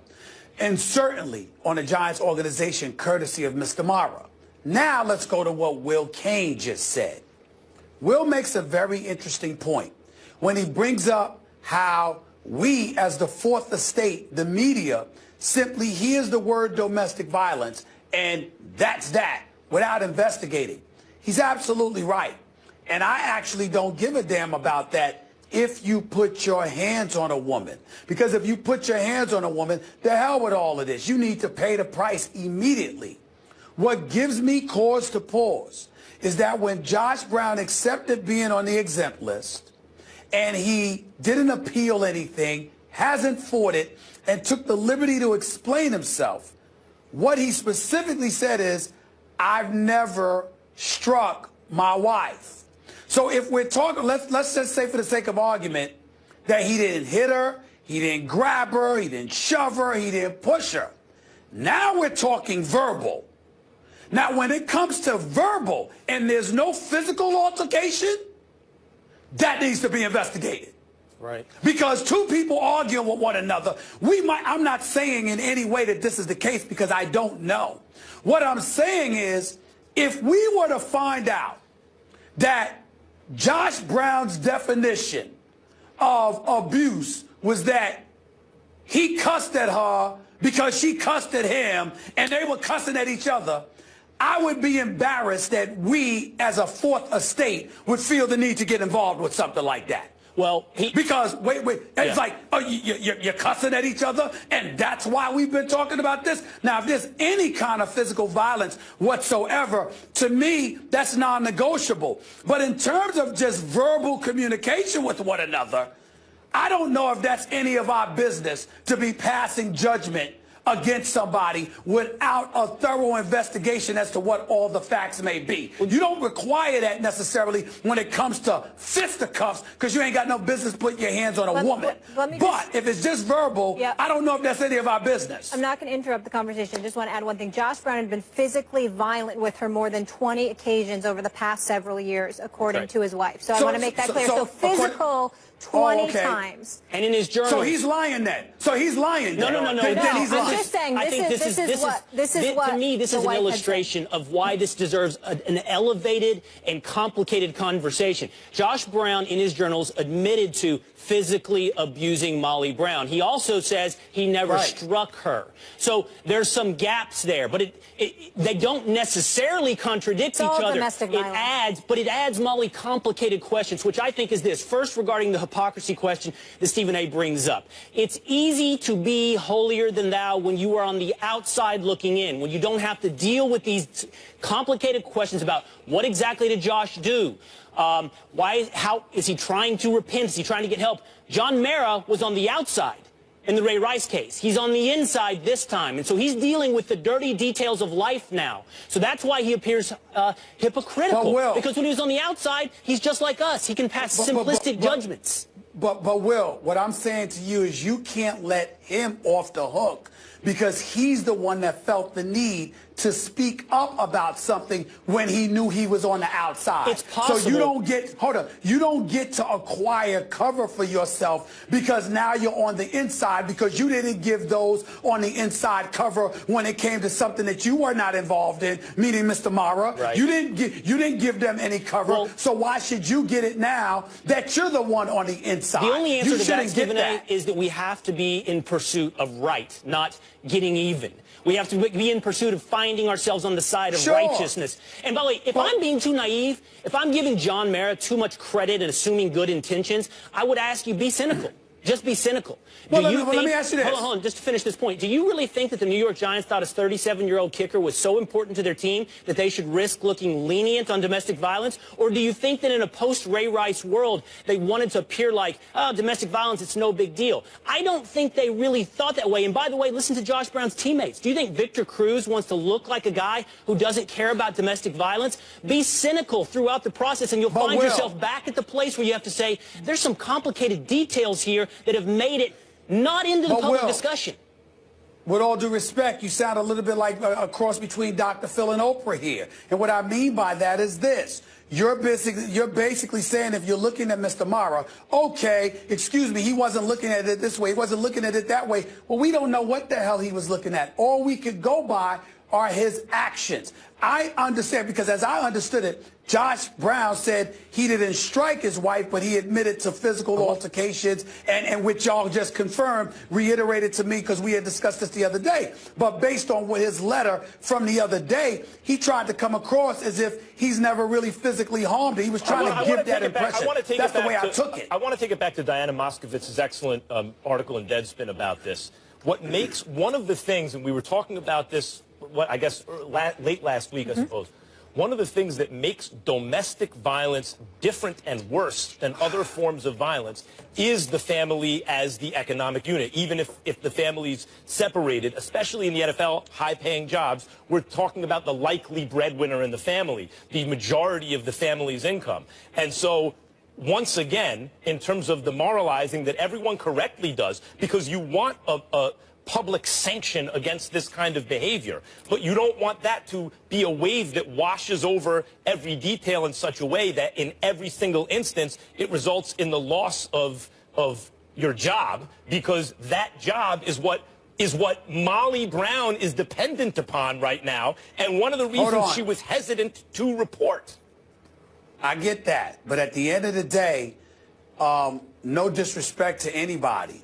and certainly on the Giants organization, courtesy of Mr. Mara. Now let's go to what Will Cain just said. Will makes a very interesting point when he brings up how we, as the fourth estate, the media, simply hears the word domestic violence, and that's that, without investigating. He's absolutely right. And I actually don't give a damn about that if you put your hands on a woman. Because if you put your hands on a woman, the hell with all of this. You need to pay the price immediately. What gives me cause to pause is that when Josh Brown accepted being on the exempt list, and he didn't appeal anything, hasn't fought it, and took the liberty to explain himself, what he specifically said is, I've never struck my wife. So if we're talking, let's just say for the sake of argument that he didn't hit her, he didn't grab her, he didn't shove her, he didn't push her. Now we're talking verbal. Now when it comes to verbal and there's no physical altercation, that needs to be investigated. Right. Because 2 people arguing with one another, I'm not saying in any way that this is the case because I don't know. What I'm saying is, if we were to find out that Josh Brown's definition of abuse was that he cussed at her because she cussed at him and they were cussing at each other, I would be embarrassed that we, as a fourth estate, would feel the need to get involved with something like that. Well, because wait, it's like, oh, you're cussing at each other, and that's why we've been talking about this. Now, if there's any kind of physical violence whatsoever, to me, that's non-negotiable. But in terms of just verbal communication with one another, I don't know if that's any of our business to be passing judgment against somebody without a thorough investigation as to what all the facts may be. You don't require that necessarily when it comes to fisticuffs, because you ain't got no business putting your hands on a woman. But if it's just verbal, I don't know if that's any of our business. I'm not going to interrupt the conversation. I just want to add one thing. Josh Brown had been physically violent with her more than 20 occasions over the past several years, according to his wife. So I want to make that clear. So physical 20 times. And in his journal. So he's lying then. So he's lying then. No. Then he's lying. I'm just saying, to me, this is an illustration of why this deserves an elevated and complicated conversation. Josh Brown, in his journals, admitted to physically abusing Molly Brown. He also says he never struck her. So there's some gaps there, but they don't necessarily contradict each other. It adds Molly complicated questions, which I think is this. First, regarding the hypocrisy question that Stephen A. brings up. It's easy to be holier than thou when you are on the outside looking in, when you don't have to deal with these complicated questions about what exactly did Josh do? How is he trying to repent? Is he trying to get help? John Mara was on the outside in the Ray Rice case. He's on the inside this time. And so he's dealing with the dirty details of life now. So that's why he appears hypocritical. Because when he was on the outside, he's just like us. He can pass simplistic judgments. But Will, what I'm saying to you is you can't let him off the hook, because he's the one that felt the need to speak up about something when he knew he was on the outside. It's possible. So you don't get to acquire cover for yourself because now you're on the inside, because you didn't give those on the inside cover when it came to something that you were not involved in, meaning Mr. Mara. Right. You didn't give them any cover. Well, so why should you get it now that you're the one on the inside? The only answer to that, Stephen A., is that we have to be in pursuit of right, not getting even. We have to be in pursuit of finding ourselves on the side of righteousness. And by the way, if I'm being too naive, if I'm giving John Mara too much credit and assuming good intentions, I would ask you, be cynical. Just be cynical. Let me ask you this. Hold on, just to finish this point. Do you really think that the New York Giants thought his 37-year-old kicker was so important to their team that they should risk looking lenient on domestic violence? Or do you think that in a post-Ray Rice world, they wanted to appear like, oh, domestic violence, it's no big deal? I don't think they really thought that way. And by the way, listen to Josh Brown's teammates. Do you think Victor Cruz wants to look like a guy who doesn't care about domestic violence? Be cynical throughout the process, and you'll find yourself back at the place where you have to say, there's some complicated details here that have made it not into the public discussion. With all due respect, you sound a little bit like a cross between Dr. Phil and Oprah here. And what I mean by that is this. You're basically saying, if you're looking at Mr. Mara, okay, excuse me, he wasn't looking at it this way, he wasn't looking at it that way. Well, we don't know what the hell he was looking at. All we could go by are his actions. I understand, because as I understood it, Josh Brown said he didn't strike his wife, but he admitted to physical altercations, and which y'all just confirmed, reiterated to me, because we had discussed this the other day. But based on what his letter from the other day, he tried to come across as if he's never really physically harmed her. He was trying to give that impression. That's the way I took it. I want to take it back to Diana Moskowitz's excellent article in Deadspin about this. What makes one of the things, and we were talking about this, I guess, late last week, I suppose. One of the things that makes domestic violence different and worse than other forms of violence is the family as the economic unit. Even if the family's separated, especially in the NFL, high-paying jobs, we're talking about the likely breadwinner in the family, the majority of the family's income. And so, once again, in terms of the moralizing that everyone correctly does, because you want a public sanction against this kind of behavior, but you don't want that to be a wave that washes over every detail in such a way that in every single instance it results in the loss of your job, because that job is what Molly Brown is dependent upon right now, and one of the reasons she was hesitant to report. I get that, but at the end of the day, no disrespect to anybody,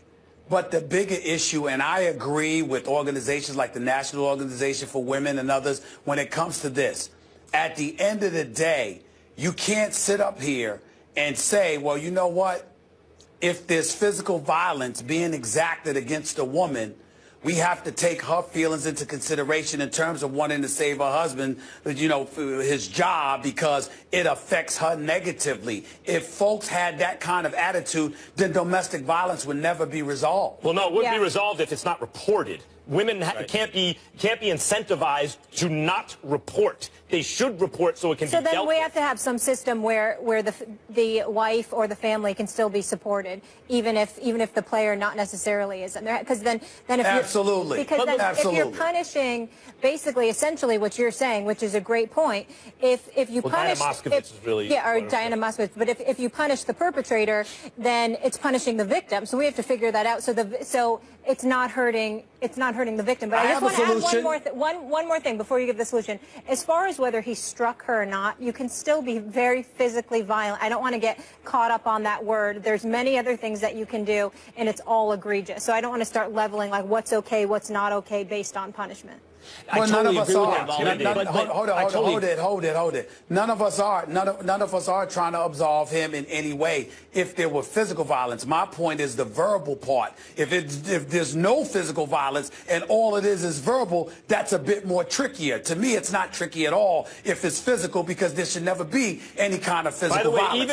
but the bigger issue, and I agree with organizations like the National Organization for Women and others when it comes to this. At the end of the day, you can't sit up here and say, well, you know what? if there's physical violence being exacted against a woman, we have to take her feelings into consideration in terms of wanting to save her husband, you know, his job, because it affects her negatively. If folks had that kind of attitude, then domestic violence would never be resolved. Well, no, it wouldn't be resolved if it's not reported. Women can't be incentivized to not report. They should report so it can be dealt with. So then we have to have some system where the wife or the family can still be supported, even if the player not necessarily is. Because then if absolutely, because then if you're punishing basically essentially what you're saying, which is a great point, if you punish Diana Moskovitz is really Diana Moskovitz, but if you punish the perpetrator, then it's punishing the victim. So we have to figure that out. So it's not hurting the victim. But I just want to add one more thing before you give the solution. As far as whether he struck her or not, you can still be very physically violent. I don't want to get caught up on that word. There's many other things that you can do, and it's all egregious. So I don't want to start leveling like what's okay, what's not okay based on punishment. Well, none of us are. Hold it. None of us are trying to absolve him in any way if there were physical violence. My point is the verbal part. If there's no physical violence and all it is verbal, that's a bit more trickier. To me, it's not tricky at all if it's physical, because there should never be any kind of physical violence. By the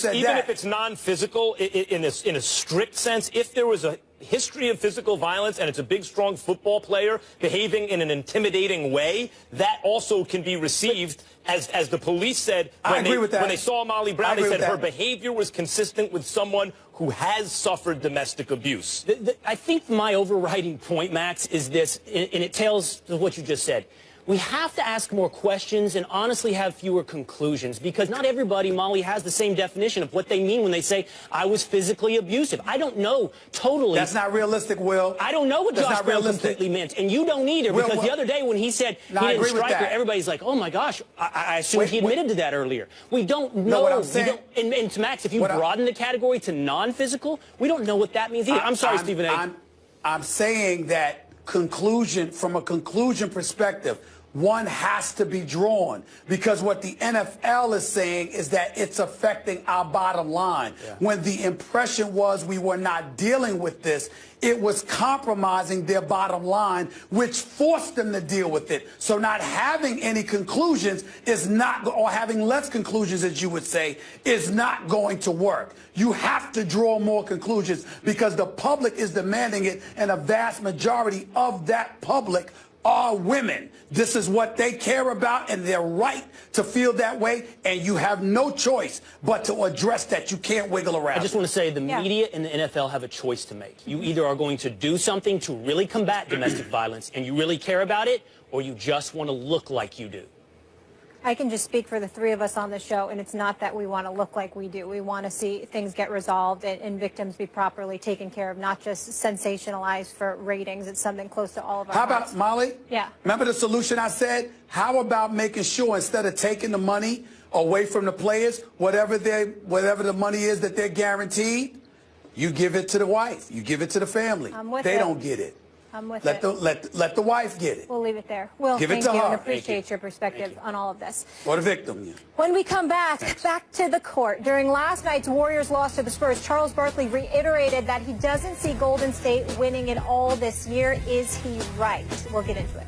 way, even if it's non-physical in a strict sense, if there was a history of physical violence and it's a big, strong football player behaving in an intimidating way, that also can be received as the police said when they saw Molly Brown. They said her behavior was consistent with someone who has suffered domestic abuse. I think my overriding point, Max, is this, and it tells what you just said. We have to ask more questions and honestly have fewer conclusions, because not everybody, Molly, has the same definition of what they mean when they say, I was physically abusive. I don't know totally. That's not realistic, Will. I don't know what Josh Brown completely meant, and you don't either, because the other day when he said he didn't strike her, everybody's like, oh my gosh, I assume he admitted to that earlier. We don't know. What I'm saying, and Max, if you broaden the category to non-physical, we don't know what that means either. I'm sorry, Stephen A. I'm saying that from a conclusion perspective, one has to be drawn, because what the NFL is saying is that it's affecting our bottom line. Yeah. When the impression was we were not dealing with this, it was compromising their bottom line, which forced them to deal with it. So not having any conclusions is not, or having less conclusions, as you would say, is not going to work. You have to draw more conclusions because the public is demanding it, and a vast majority of that public are women. This is what they care about, and they're right to feel that way, and you have no choice but to address that. You can't wiggle around. I just want to say the media and the NFL have a choice to make. You either are going to do something to really combat domestic violence and you really care about it, or you just want to look like you do. I can just speak for the three of us on the show, and it's not that we want to look like we do. We want to see things get resolved and victims be properly taken care of, not just sensationalized for ratings. It's something close to all of our How hearts. about, Molly? Yeah. Remember the solution I said? How about making sure instead of taking the money away from the players, whatever the money is that they're guaranteed, you give it to the wife, you give it to the family. They don't get it. I'm with let the wife get it. We'll leave it there. Will, thank you, and appreciate your perspective on all of this. Or the victim. Yeah. When we come back to the court. During last night's Warriors loss to the Spurs, Charles Barkley reiterated that he doesn't see Golden State winning it all this year. Is he right? We'll get into it.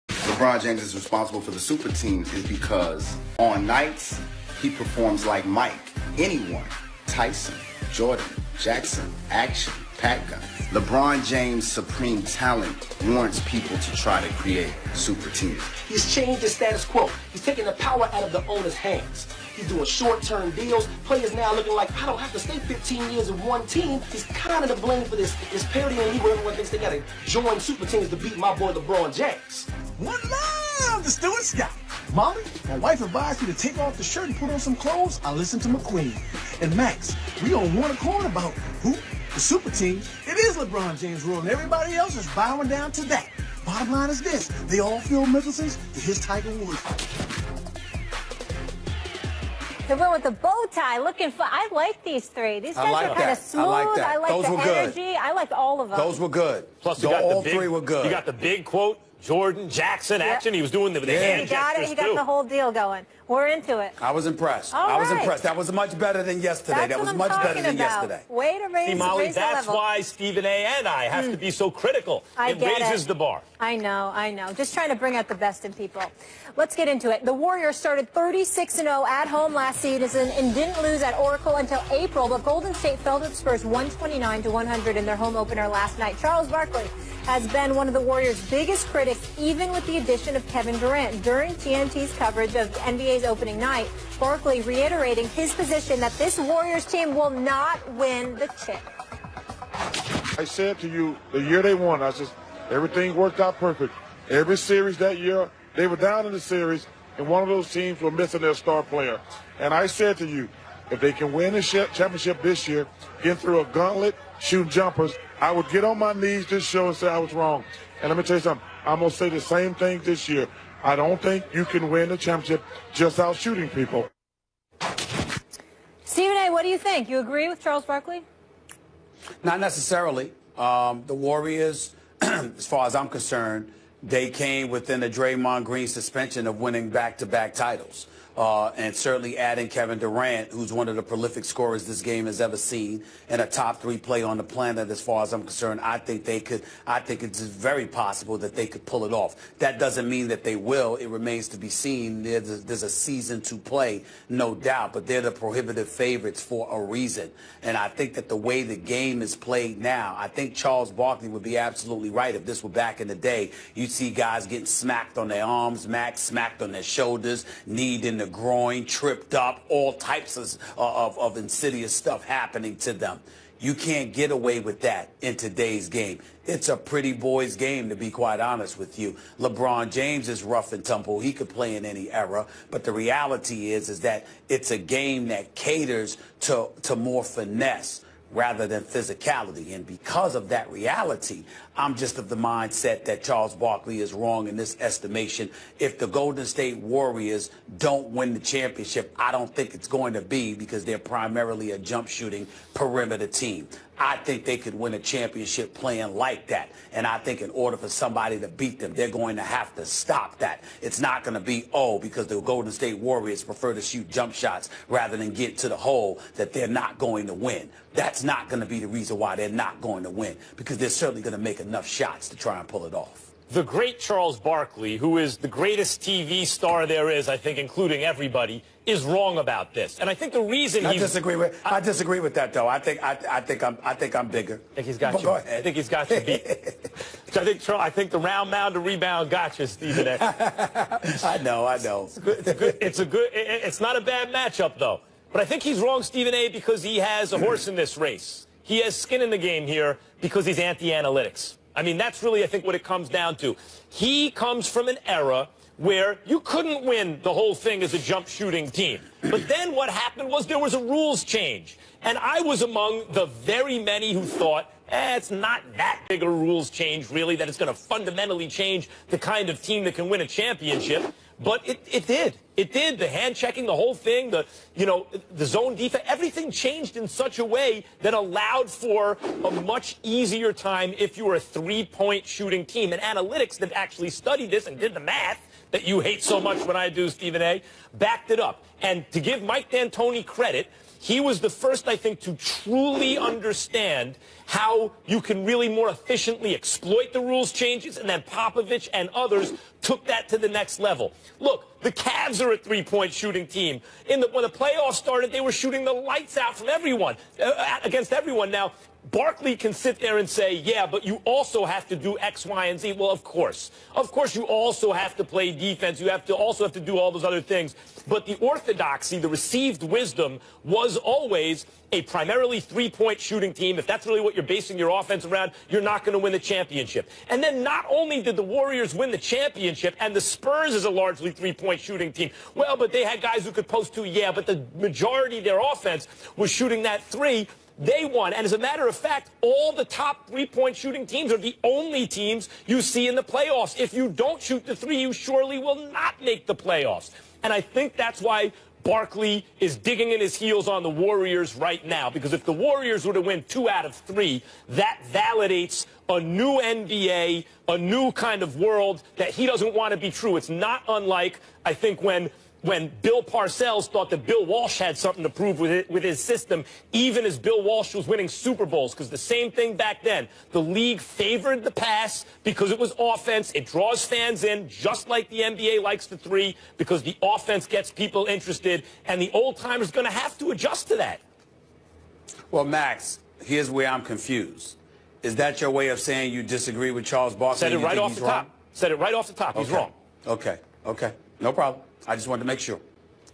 LeBron James is responsible for the super team is because on nights, he performs like Mike, anyone, Tyson, Jordan, Jackson, Action, Pat Gun. LeBron James' supreme talent warrants people to try to create super teams. He's changed the status quo. He's taking the power out of the owner's hands. He's doing short-term deals. Players now looking like, I don't have to stay 15 years in one team. He's kind of to blame for this parity in the league where everyone thinks they got to join super teams to beat my boy LeBron James. One love to Stuart Scott. Molly, my wife advised me to take off the shirt and put on some clothes. I listened to McQueen. And Max, we on one accord about who? The super team. It is LeBron James' rule, and everybody else is bowing down to that. Bottom line is this. They all feel Mickelson's to his Tiger Woods. The one with the bow tie, looking fun. I like these three. These guys are kind of smooth. I like Those the were energy. Good. I liked all of them. Those were good. Plus, all three were good. You got the big quote, Jordan, Jackson, Action. He was doing the hand He got it. He got the whole deal going. We're into it. I was impressed. All I was right. impressed. That was much better than yesterday. That's That was what I'm much better talking than about. yesterday. Way to raise, See, Molly, raise the that's level. why Stephen A. and I have to be so critical. I It get raises it. the bar. I know. Just trying to bring out the best in people. Let's get into it. The Warriors started 36-0 at home last season and didn't lose at Oracle until April, but Golden State fell to the Spurs 129-100 in their home opener last night. Charles Barkley has been one of the Warriors' biggest critics, even with the addition of Kevin Durant. During TNT's coverage of NBA's opening night, Barkley reiterating his position that this Warriors team will not win the chip. I said to you, the year they won, I said, everything worked out perfect. Every series that year, they were down in the series, and one of those teams were missing their star player. And I said to you, if they can win the championship this year, get through a gauntlet, shoot jumpers, I would get on my knees this show and say I was wrong. And let me tell you something, I'm going to say the same thing this year. I don't think you can win the championship just out shooting people. Stephen A., what do you think? You agree with Charles Barkley? Not necessarily. The Warriors, as far as I'm concerned, they came within a Draymond Green suspension of winning back-to-back titles. And certainly adding Kevin Durant, who's one of the prolific scorers this game has ever seen, and a top 3 player on the planet as far as I'm concerned, I think it's very possible that they could pull it off. That doesn't mean that they will. It remains to be seen. There's a season to play, no doubt, but they're the prohibitive favorites for a reason. And I think that the way the game is played now, I think Charles Barkley would be absolutely right. If this were back in the day, you'd see guys getting smacked on their arms, smacked on their shoulders, kneed in the groin, tripped up, all types of insidious stuff happening to them. You can't get away with that in today's game. It's a pretty boys game, to be quite honest with you. LeBron James is rough and tumble. He could play in any era. But the reality is that it's a game that caters to more finesse rather than physicality. And because of that reality, I'm just of the mindset that Charles Barkley is wrong in this estimation. If the Golden State Warriors don't win the championship, I don't think it's going to be because they're primarily a jump shooting perimeter team. I think they could win a championship playing like that. And I think in order for somebody to beat them, they're going to have to stop that. It's not going to be, because the Golden State Warriors prefer to shoot jump shots rather than get to the hole, that they're not going to win. That's not going to be the reason why they're not going to win, because they're certainly going to make enough shots to try and pull it off. The great Charles Barkley, who is the greatest TV star there is, I think, including everybody, is wrong about this. And I think the reason I disagree with that, though. I think I'm bigger. I think he's got you. Go ahead. I think he's got you beat. I think the round mound to rebound got you, Stephen A. I know. It's not a bad matchup, though. But I think he's wrong, Stephen A., because he has a horse in this race. He has skin in the game here because he's anti-analytics. I mean, that's really, I think, what it comes down to. He comes from an era where you couldn't win the whole thing as a jump shooting team. But then what happened was there was a rules change. And I was among the very many who thought, it's not that big a rules change, really, that it's going to fundamentally change the kind of team that can win a championship. But it did. It did. The hand checking, the whole thing, the zone defense, everything changed in such a way that allowed for a much easier time if you were a three-point shooting team. And analytics that actually studied this and did the math that you hate so much when I do, Stephen A., backed it up. And to give Mike D'Antoni credit, he was the first, I think, to truly understand how you can really more efficiently exploit the rules changes, and then Popovich and others took that to the next level. Look, the Cavs are a three-point shooting team. When the playoffs started, they were shooting the lights out from everyone, against everyone. Now, Barkley can sit there and say, yeah, but you also have to do X, Y, and Z. Well, of course. Of course, you also have to play defense. You also have to do all those other things. But the orthodoxy, the received wisdom, was always a primarily three-point shooting team. If that's really what you're basing your offense around, you're not going to win the championship. And then not only did the Warriors win the championship, and the Spurs is a largely three-point shooting team. Well, but they had guys who could post two, yeah, but the majority of their offense was shooting that three. They won. And as a matter of fact, all the top three-point shooting teams are the only teams you see in the playoffs. If you don't shoot the three, you surely will not make the playoffs. And I think that's why Barkley is digging in his heels on the Warriors right now, because if the Warriors were to win 2 out of 3, that validates a new NBA, a new kind of world that he doesn't want to be true. It's not unlike, I think, when when Bill Parcells thought that Bill Walsh had something to prove with his system, even as Bill Walsh was winning Super Bowls. Because the same thing back then, the league favored the pass because it was offense. It draws fans in, just like the NBA likes the three, because the offense gets people interested, and the old-timer's going to have to adjust to that. Well, Max, here's where I'm confused. Is that your way of saying you disagree with Charles Barkley? Said it right off the top. Said it right off the top. He's wrong. Okay. No problem. I just wanted to make sure.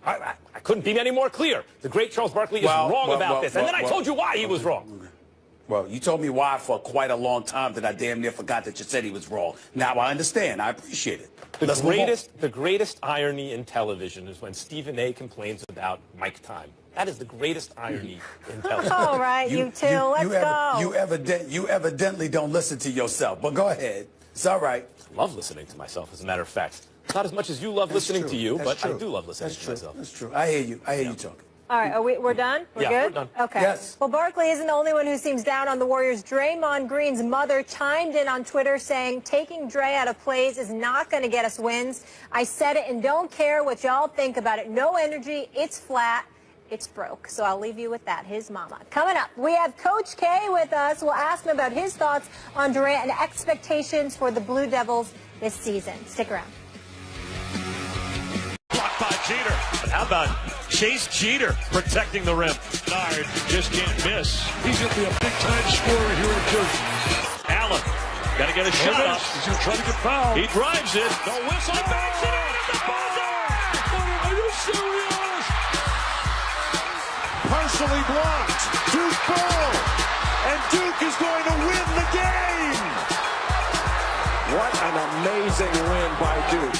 I couldn't be any more clear. The great Charles Barkley is wrong about this. And then I told you why he was wrong. Well, you told me why for quite a long time that I damn near forgot that you said he was wrong. Now I understand. I appreciate it. The greatest irony in television is when Stephen A. complains about mic time. That is the greatest irony in television. All right, you two, let's go. You evidently don't listen to yourself, but go ahead. It's all right. I love listening to myself, as a matter of fact. Not as much as you love listening to you, but I do love listening to myself. That's true. I hear you. I hear you talking. All right, we're done? We're good? We're done. Okay. Yes. Well, Barkley isn't the only one who seems down on the Warriors. Draymond Green's mother chimed in on Twitter saying, taking Dre out of plays is not going to get us wins. I said it and don't care what y'all think about it. No energy. It's flat. It's broke. So I'll leave you with that. His mama. Coming up, we have Coach K with us. We'll ask him about his thoughts on Durant and expectations for the Blue Devils this season. Stick around. Blocked by Jeter. But how about Chase Jeter protecting the rim? Nard just can't miss. He's going to be a big-time scorer here in Jersey. Allen got to get a shot up. He's going to try to get fouled. He drives it. The whistle banks it in at the buzzer. Are you serious? Partially blocked. Duke ball. And Duke is going to win the game. What an amazing win by Duke.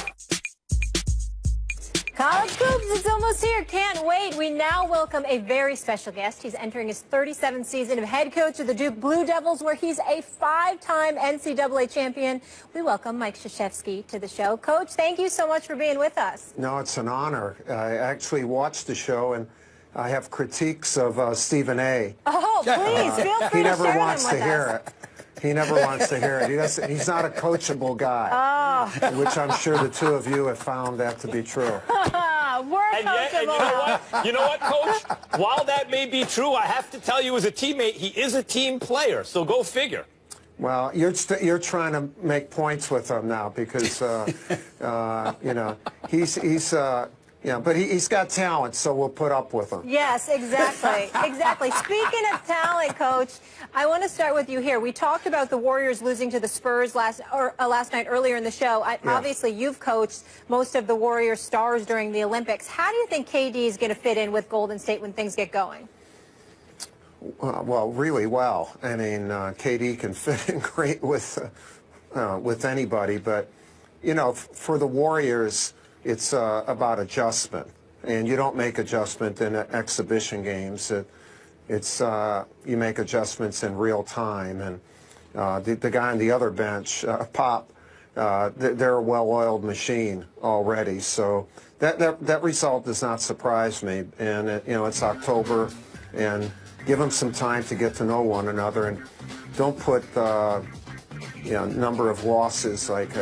College Hoops, it's almost here. Can't wait. We now welcome a very special guest. He's entering his 37th season of head coach of the Duke Blue Devils, where he's a 5-time NCAA champion. We welcome Mike Krzyzewski to the show. Coach, thank you so much for being with us. No, it's an honor. I actually watched the show, and I have critiques of Stephen A. Oh, please, feel free He to never share wants them to with hear us. it. He never wants to hear it. He's not a coachable guy, which I'm sure the two of you have found that to be true. We're coachable. And you know what, Coach? While that may be true, I have to tell you as a teammate, he is a team player, so go figure. Well, you're trying to make points with him now because, you know, but he's got talent, so we'll put up with him. Yes, exactly. Exactly. Speaking of talent, Coach, I want to start with you here. We talked about the Warriors losing to the Spurs last night earlier in the show. Obviously, you've coached most of the Warriors stars during the Olympics. How do you think KD is going to fit in with Golden State when things get going? Well, really well. I mean, KD can fit in great with anybody, but, you know, for the Warriors, it's about adjustment, and you don't make adjustment in exhibition games. You make adjustments in real time, and the guy on the other bench, Pop, they're a well-oiled machine already. So that result does not surprise me. And you know, it's October, and give them some time to get to know one another, and don't put number of losses like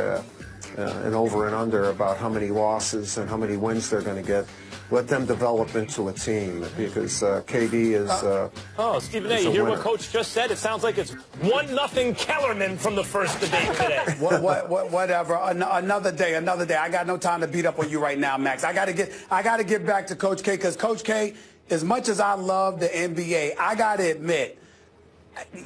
an over and under about how many losses and how many wins they're going to get. Let them develop into a team because KD is. Stephen A., you hear what Coach just said? It sounds like it's 1-0 Kellerman from the first debate today. Whatever. Another day. I got no time to beat up on you right now, Max. I got to get back to Coach K, because Coach K, as much as I love the NBA, I got to admit,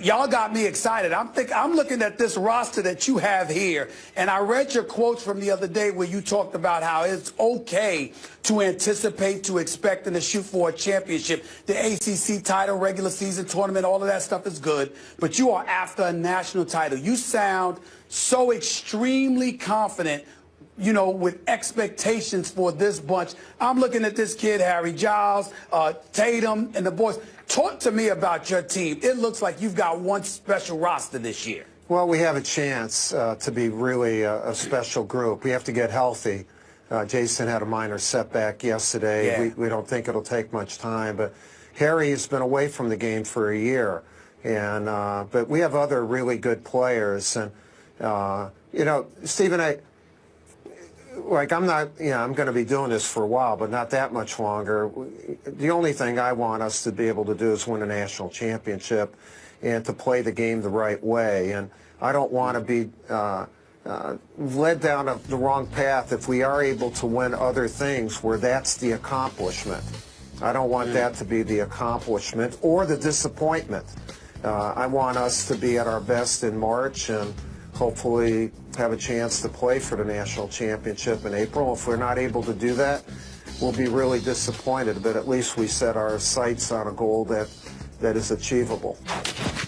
y'all got me excited. I'm looking at this roster that you have here, and I read your quotes from the other day where you talked about how it's okay to anticipate, to expect, and to shoot for a championship. The ACC title, regular season tournament, all of that stuff is good, but you are after a national title. You sound so extremely confident, you know, with expectations for this bunch. I'm looking at this kid, Harry Giles, Tatum, and the boys. Talk to me about your team. It looks like you've got one special roster this year. Well, we have a chance to be really a special group. We have to get healthy. Jason had a minor setback yesterday. Yeah. We don't think it'll take much time, but Harry has been away from the game for a year. And but we have other really good players. And, you know, Stephen, like I'm not, I'm going to be doing this for a while, but not that much longer. The only thing I want us to be able to do is win a national championship and to play the game the right way. And I don't want to be led down the wrong path if we are able to win other things where that's the accomplishment. I don't want that to be the accomplishment or the disappointment. I want us to be at our best in March and hopefully have a chance to play for the national championship in April. If we're not able to do that, we'll be really disappointed, but at least we set our sights on a goal that is achievable.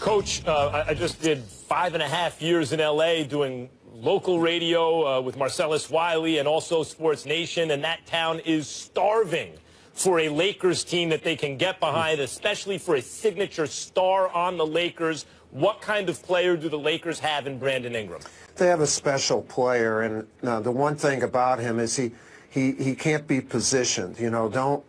Coach, I just did 5.5 years in L.A. doing local radio with Marcellus Wiley and also Sports Nation, and that town is starving for a Lakers team that they can get behind, especially for a signature star on the Lakers. What kind of player do the Lakers have in Brandon Ingram? They have a special player, and the one thing about him is he can't be positioned. Don't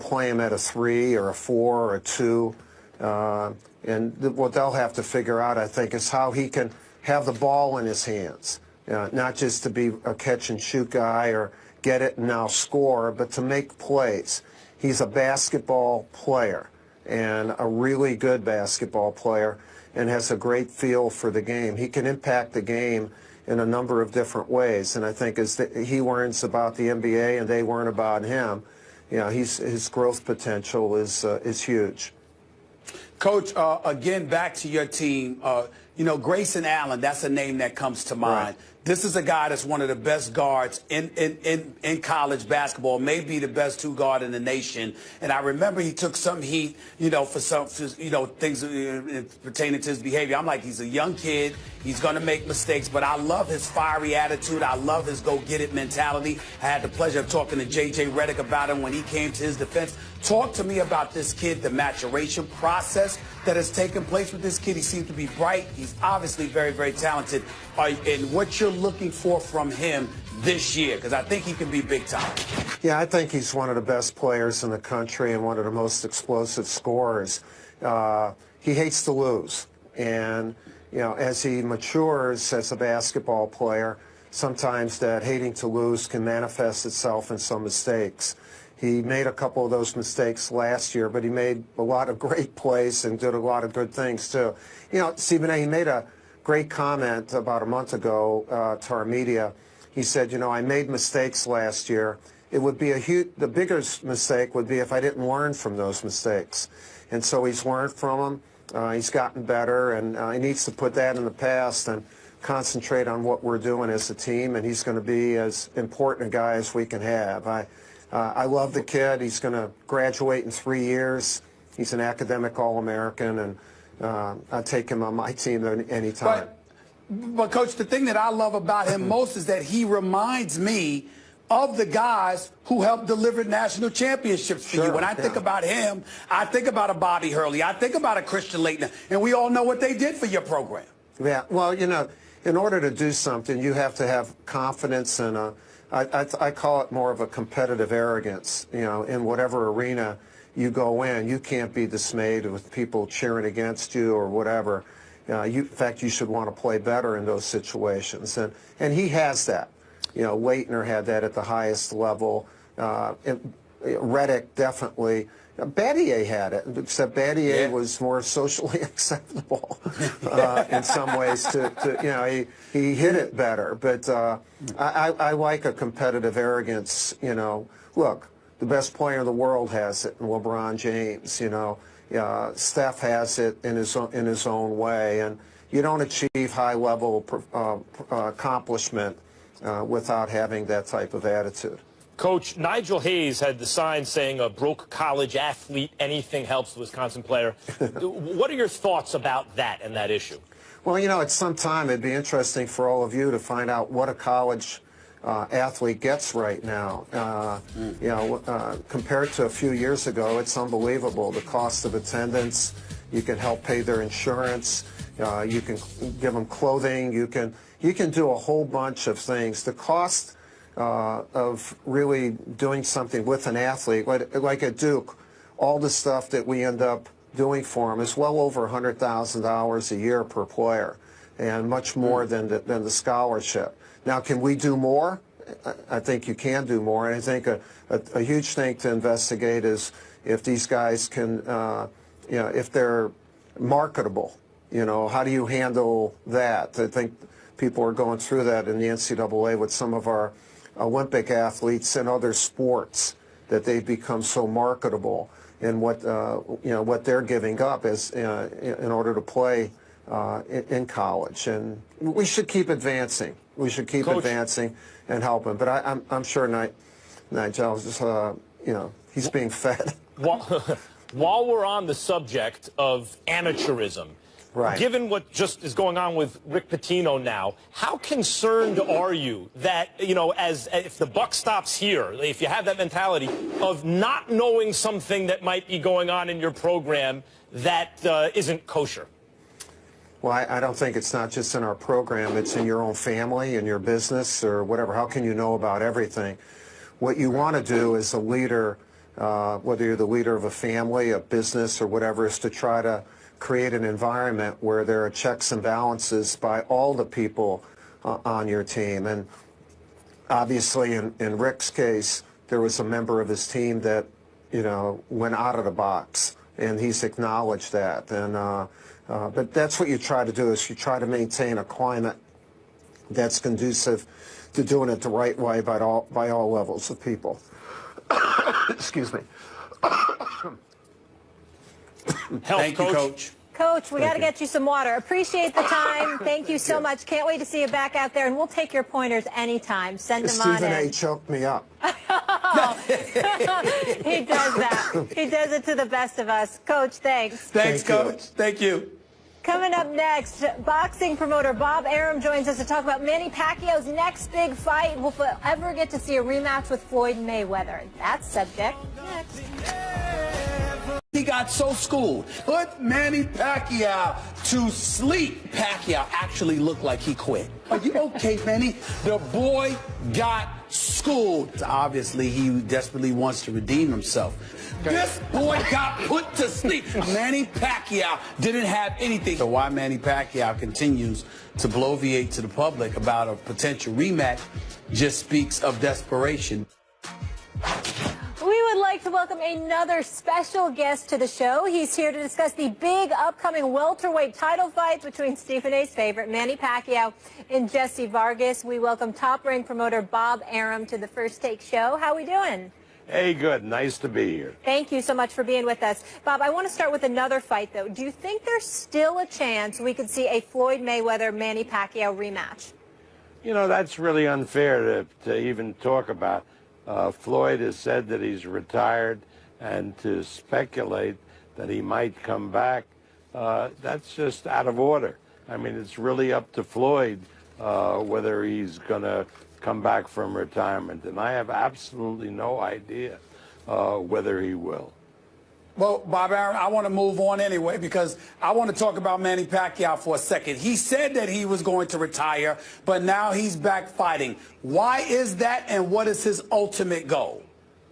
play him at a 3 or a 4 or a 2. And what they'll have to figure out, I think, is how he can have the ball in his hands, not just to be a catch-and-shoot guy or get it and now score, but to make plays. He's a basketball player and a really good basketball player and has a great feel for the game. He can impact the game in a number of different ways, and I think as he learns about the NBA and they learn about him, his growth potential is huge. Coach, again, back to your team. Grayson Allen, that's a name that comes to mind. Right. This is a guy that's one of the best guards in college basketball, maybe the best 2 guard in the nation. And I remember he took some heat, for some, things pertaining to his behavior. I'm like, he's a young kid. He's going to make mistakes, but I love his fiery attitude. I love his go-get-it mentality. I had the pleasure of talking to J.J. Redick about him when he came to his defense. Talk to me about this kid, the maturation process that has taken place with this kid. He seems to be bright. He's obviously very, very talented. And what you're looking for from him this year, because I think he can be big time. Yeah, I think he's one of the best players in the country and one of the most explosive scorers. He hates to lose. And, as he matures as a basketball player, sometimes that hating to lose can manifest itself in some mistakes. He made a couple of those mistakes last year, but he made a lot of great plays and did a lot of good things, too. Stephen A., he made a great comment about a month ago to our media. He said, I made mistakes last year. It would be the biggest mistake would be if I didn't learn from those mistakes. And so he's learned from them. He's gotten better, and he needs to put that in the past and concentrate on what we're doing as a team, and he's going to be as important a guy as we can have. I love the kid. He's going to graduate in 3 years. He's an academic All-American, and I'll take him on my team anytime. But, Coach, the thing that I love about him most is that he reminds me of the guys who helped deliver national championships for you. When I think about him, I think about a Bobby Hurley. I think about a Christian Laettner. And we all know what they did for your program. Yeah, well, in order to do something, you have to have confidence and I call it more of a competitive arrogance. In whatever arena you go in, you can't be dismayed with people cheering against you or whatever. In fact, you should want to play better in those situations. And he has that. Laettner had that at the highest level. Redick definitely. Battier had it, except Battier was more socially acceptable in some ways. He hit it better. But I like a competitive arrogance. Look, the best player in the world has it, LeBron James. Steph has it in his own way, and you don't achieve high-level accomplishment without having that type of attitude. Coach, Nigel Hayes had the sign saying a broke college athlete, anything helps the Wisconsin player. What are your thoughts about that and that issue? Well, at some time it'd be interesting for all of you to find out what a college athlete gets right now. Compared to a few years ago, it's unbelievable. The cost of attendance, you can help pay their insurance, you can give them clothing, you can do a whole bunch of things. The cost of really doing something with an athlete, like at Duke, all the stuff that we end up doing for them is well over $100,000 a year per player. and much more than the scholarship. Now, can we do more? I think you can do more, and I think a huge thing to investigate is if these guys can, if they're marketable. How do you handle that? I think people are going through that in the NCAA with some of our Olympic athletes and other sports, that they've become so marketable in what they're giving up is in order to play in college. And we should keep advancing. We should keep advancing and helping. But I'm sure Nigel's just he's being fed. While we're on the subject of amateurism, right. Given what just is going on with Rick Pitino now, how concerned are you that, if the buck stops here, if you have that mentality of not knowing something that might be going on in your program that isn't kosher? Well, I don't think it's not just in our program. It's in your own family, in your business, or whatever. How can you know about everything? What you want to do as a leader, whether you're the leader of a family, a business, or whatever, is to try to create an environment where there are checks and balances by all the people on your team. And obviously, in Rick's case, there was a member of his team that, went out of the box, and he's acknowledged that. And but that's what you try to do, is you try to maintain a climate that's conducive to doing it the right way by all levels of people. Excuse me. Thank you, Coach. Coach, we got to get you some water. Appreciate the time. Thank you so much. Can't wait to see you back out there, and we'll take your pointers anytime. Send them on in. Stephen A. choked me up. He does that. He does it to the best of us. Coach, thanks. Thanks, Coach. Thank you. Coming up next, boxing promoter Bob Arum joins us to talk about Manny Pacquiao's next big fight. Will we ever get to see a rematch with Floyd Mayweather? That's subject next. He got so schooled. Put Manny Pacquiao to sleep. Pacquiao actually looked like he quit. Are you okay, Manny? The boy got schooled. Obviously, he desperately wants to redeem himself. This boy got put to sleep. Manny Pacquiao didn't have anything. So why Manny Pacquiao continues to bloviate to the public about a potential rematch just speaks of desperation. We would like to welcome another special guest to the show. He's here to discuss the big upcoming welterweight title fight between Stephen A.'s favorite, Manny Pacquiao, and Jesse Vargas. We welcome top-ranked promoter Bob Arum to the First Take show. How are we doing? Hey, good. Nice to be here. Thank you so much for being with us. Bob, I want to start with another fight, though. Do you think there's still a chance we could see a Floyd Mayweather-Manny Pacquiao rematch? That's really unfair to even talk about. Floyd has said that he's retired, and to speculate that he might come back, that's just out of order. I mean, it's really up to Floyd whether he's going to come back from retirement, and I have absolutely no idea whether he will. Well, Bob Arum, I want to move on anyway because I want to talk about Manny Pacquiao for a second. He said that he was going to retire, but now he's back fighting. Why is that, and what is his ultimate goal?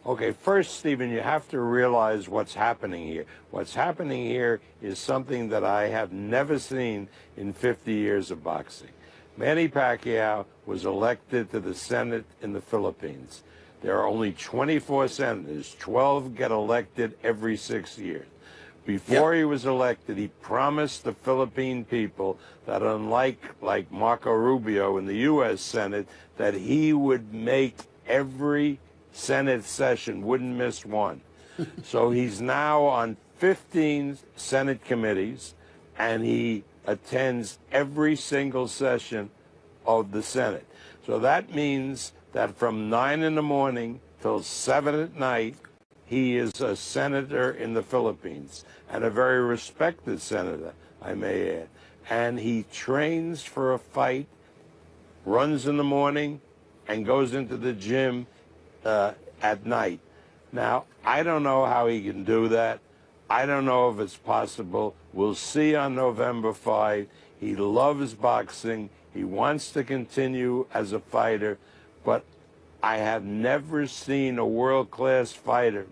Okay, first, Stephen, you have to realize what's happening here. What's happening here is something that I have never seen in 50 years of boxing. Manny Pacquiao was elected to the Senate in the Philippines. There are only 24 senators. 12 get elected every 6 years. Before he was elected, he promised the Philippine people that unlike Marco Rubio in the U.S. Senate, that he would make every Senate session, wouldn't miss one. So he's now on 15 Senate committees, and he attends every single session of the Senate. So that means that from 9 in the morning till 7 at night, he is a senator in the Philippines, and a very respected senator, I may add. And he trains for a fight, runs in the morning, and goes into the gym at night. Now, I don't know how he can do that. I don't know if it's possible. We'll see on November 5. He loves boxing. He wants to continue as a fighter. But I have never seen a world-class fighter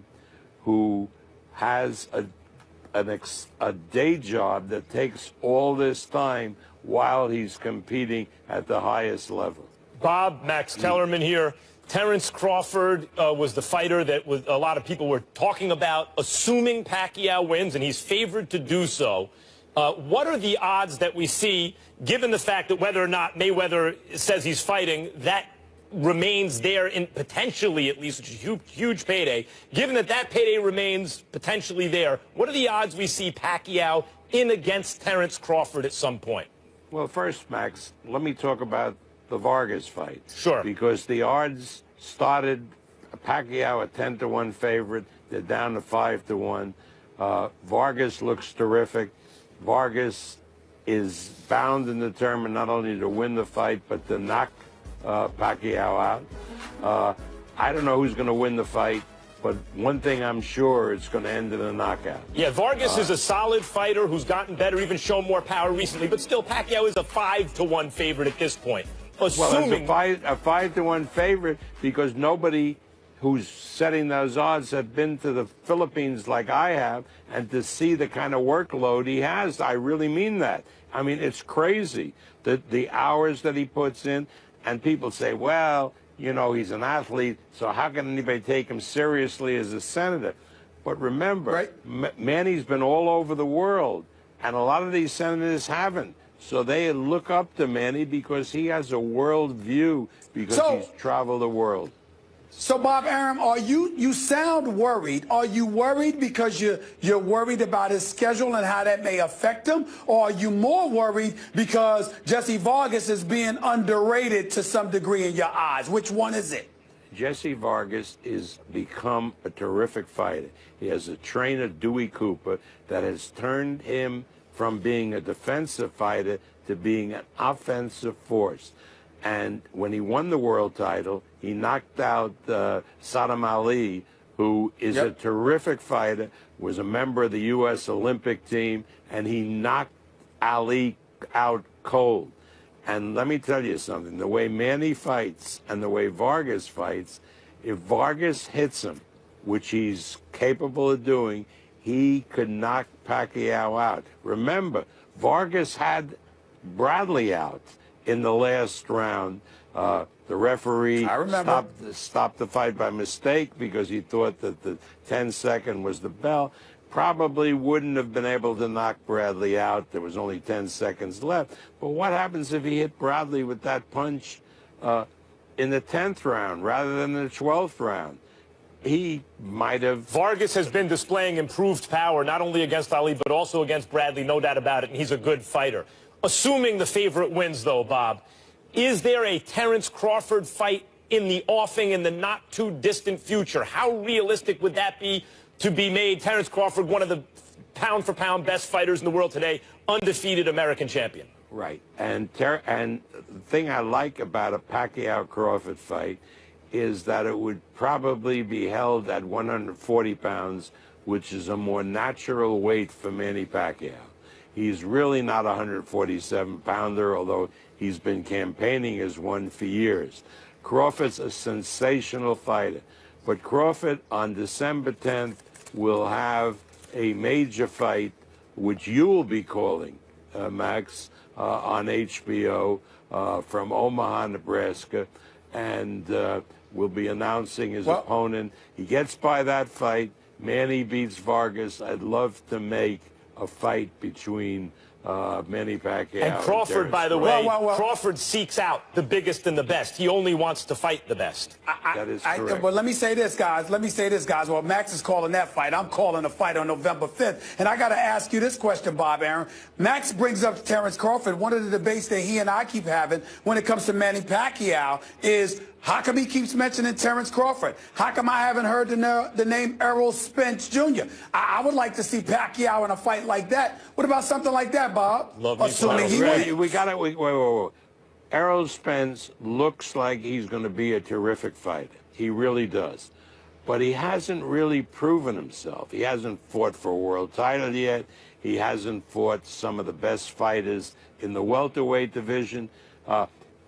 who has a day job that takes all this time while he's competing at the highest level. Bob, Max Kellerman here. Terrence Crawford was the fighter that a lot of people were talking about, assuming Pacquiao wins, and he's favored to do so. What are the odds that we see, given the fact that whether or not Mayweather says he's fighting, that remains there in potentially, at least, which is a huge payday. Given that that payday remains potentially there, what are the odds we see Pacquiao in against Terrence Crawford at some point? Well, first, Max, let me talk about the Vargas fight. Sure. Because the odds started Pacquiao a 10-to-1 favorite. They're down to 5-to-1. Vargas looks terrific. Vargas is bound and determined not only to win the fight, but to knock Pacquiao out. I don't know who's going to win the fight, but one thing I'm sure, it's going to end in a knockout. Yeah, Vargas is a solid fighter who's gotten better, even shown more power recently, but still Pacquiao is a 5-to-1 favorite at this point. Assuming... Well, it's a 5-to-1 favorite because nobody who's setting those odds have been to the Philippines like I have, and to see the kind of workload he has, I really mean that. I mean, it's crazy, the hours that he puts in, and people say, well, you know, he's an athlete, so how can anybody take him seriously as a senator? But remember, Manny's been all over the world, and a lot of these senators haven't. So they look up to Manny because he has a world view, because he's traveled the world. So, Bob Arum, you sound worried. Are you worried because you're worried about his schedule and how that may affect him? Or are you more worried because Jesse Vargas is being underrated to some degree in your eyes? Which one is it? Jesse Vargas has become a terrific fighter. He has a trainer, Dewey Cooper, that has turned him from being a defensive fighter to being an offensive force. And when he won the world title, he knocked out Saddam Ali, who is a terrific fighter, was a member of the U.S. Olympic team, and he knocked Ali out cold. And let me tell you something, the way Manny fights and the way Vargas fights, if Vargas hits him, which he's capable of doing, he could knock Pacquiao out. Remember, Vargas had Bradley out in the last round. The referee stopped the fight by mistake because he thought that the 10-second was the bell. Probably wouldn't have been able to knock Bradley out. There was only 10 seconds left. But what happens if he hit Bradley with that punch in the 10th round rather than the 12th round? He might have... Vargas has been displaying improved power, not only against Ali, but also against Bradley, no doubt about it, and he's a good fighter. Assuming the favorite wins, though, Bob, is there a Terrence Crawford fight in the offing in the not-too-distant future? How realistic would that be to be made? Terrence Crawford, one of the pound-for-pound best fighters in the world today, undefeated American champion. Right. And the thing I like about a Pacquiao-Crawford fight is that it would probably be held at 140 pounds, which is a more natural weight for Manny Pacquiao. He's really not a 147-pounder, although he's been campaigning as one for years. Crawford's a sensational fighter. But Crawford, on December 10th, will have a major fight, which you will be calling, Max, on HBO from Omaha, Nebraska. And will be announcing his opponent. He gets by that fight. Manny beats Vargas. I'd love to make a fight between Manny Pacquiao and Crawford, by the way, Crawford seeks out the biggest and the best. He only wants to fight the best. That is correct. But let me say this, guys. Well, Max is calling that fight. I'm calling a fight on November 5th. And I got to ask you this question, Bob Arum. Max brings up Terrence Crawford. One of the debates that he and I keep having when it comes to Manny Pacquiao is, how come he keeps mentioning Terrence Crawford? How come I haven't heard the name Errol Spence Jr.? I would like to see Pacquiao in a fight like that. What about something like that, Bob? Assuming he wins. We got it. Wait. Errol Spence looks like he's going to be a terrific fighter. He really does. But he hasn't really proven himself. He hasn't fought for a world title yet. He hasn't fought some of the best fighters in the welterweight division.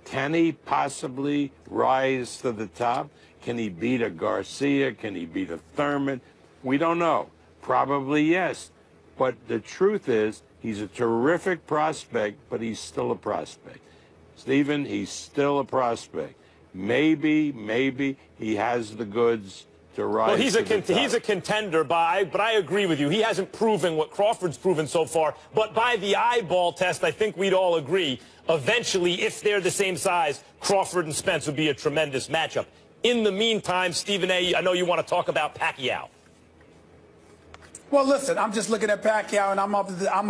Can he possibly rise to the top? Can he beat a Garcia? Can he beat a Thurman? We don't know. Probably yes. But the truth is, He's a terrific prospect, but he's still a prospect. Stephen, he's still a prospect. Maybe he has the goods to rise. Well, he's a contender, but I agree with you. He hasn't proven what Crawford's proven so far. But by the eyeball test, I think we'd all agree, eventually, if they're the same size, Crawford and Spence would be a tremendous matchup. In the meantime, Stephen A., I know you want to talk about Pacquiao. Well, listen, I'm just looking at Pacquiao, and I'm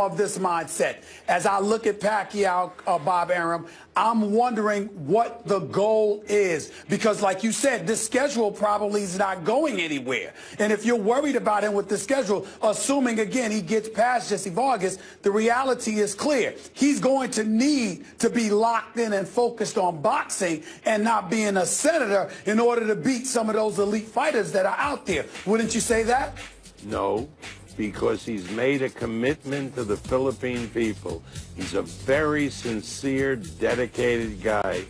of this mindset. As I look at Pacquiao, Bob Arum, I'm wondering what the goal is. Because, like you said, this schedule probably is not going anywhere. And if you're worried about him with the schedule, assuming, again, he gets past Jesse Vargas, the reality is clear. He's going to need to be locked in and focused on boxing and not being a senator in order to beat some of those elite fighters that are out there. Wouldn't you say that? No, because he's made a commitment to the Philippine people. He's a very sincere, dedicated guy.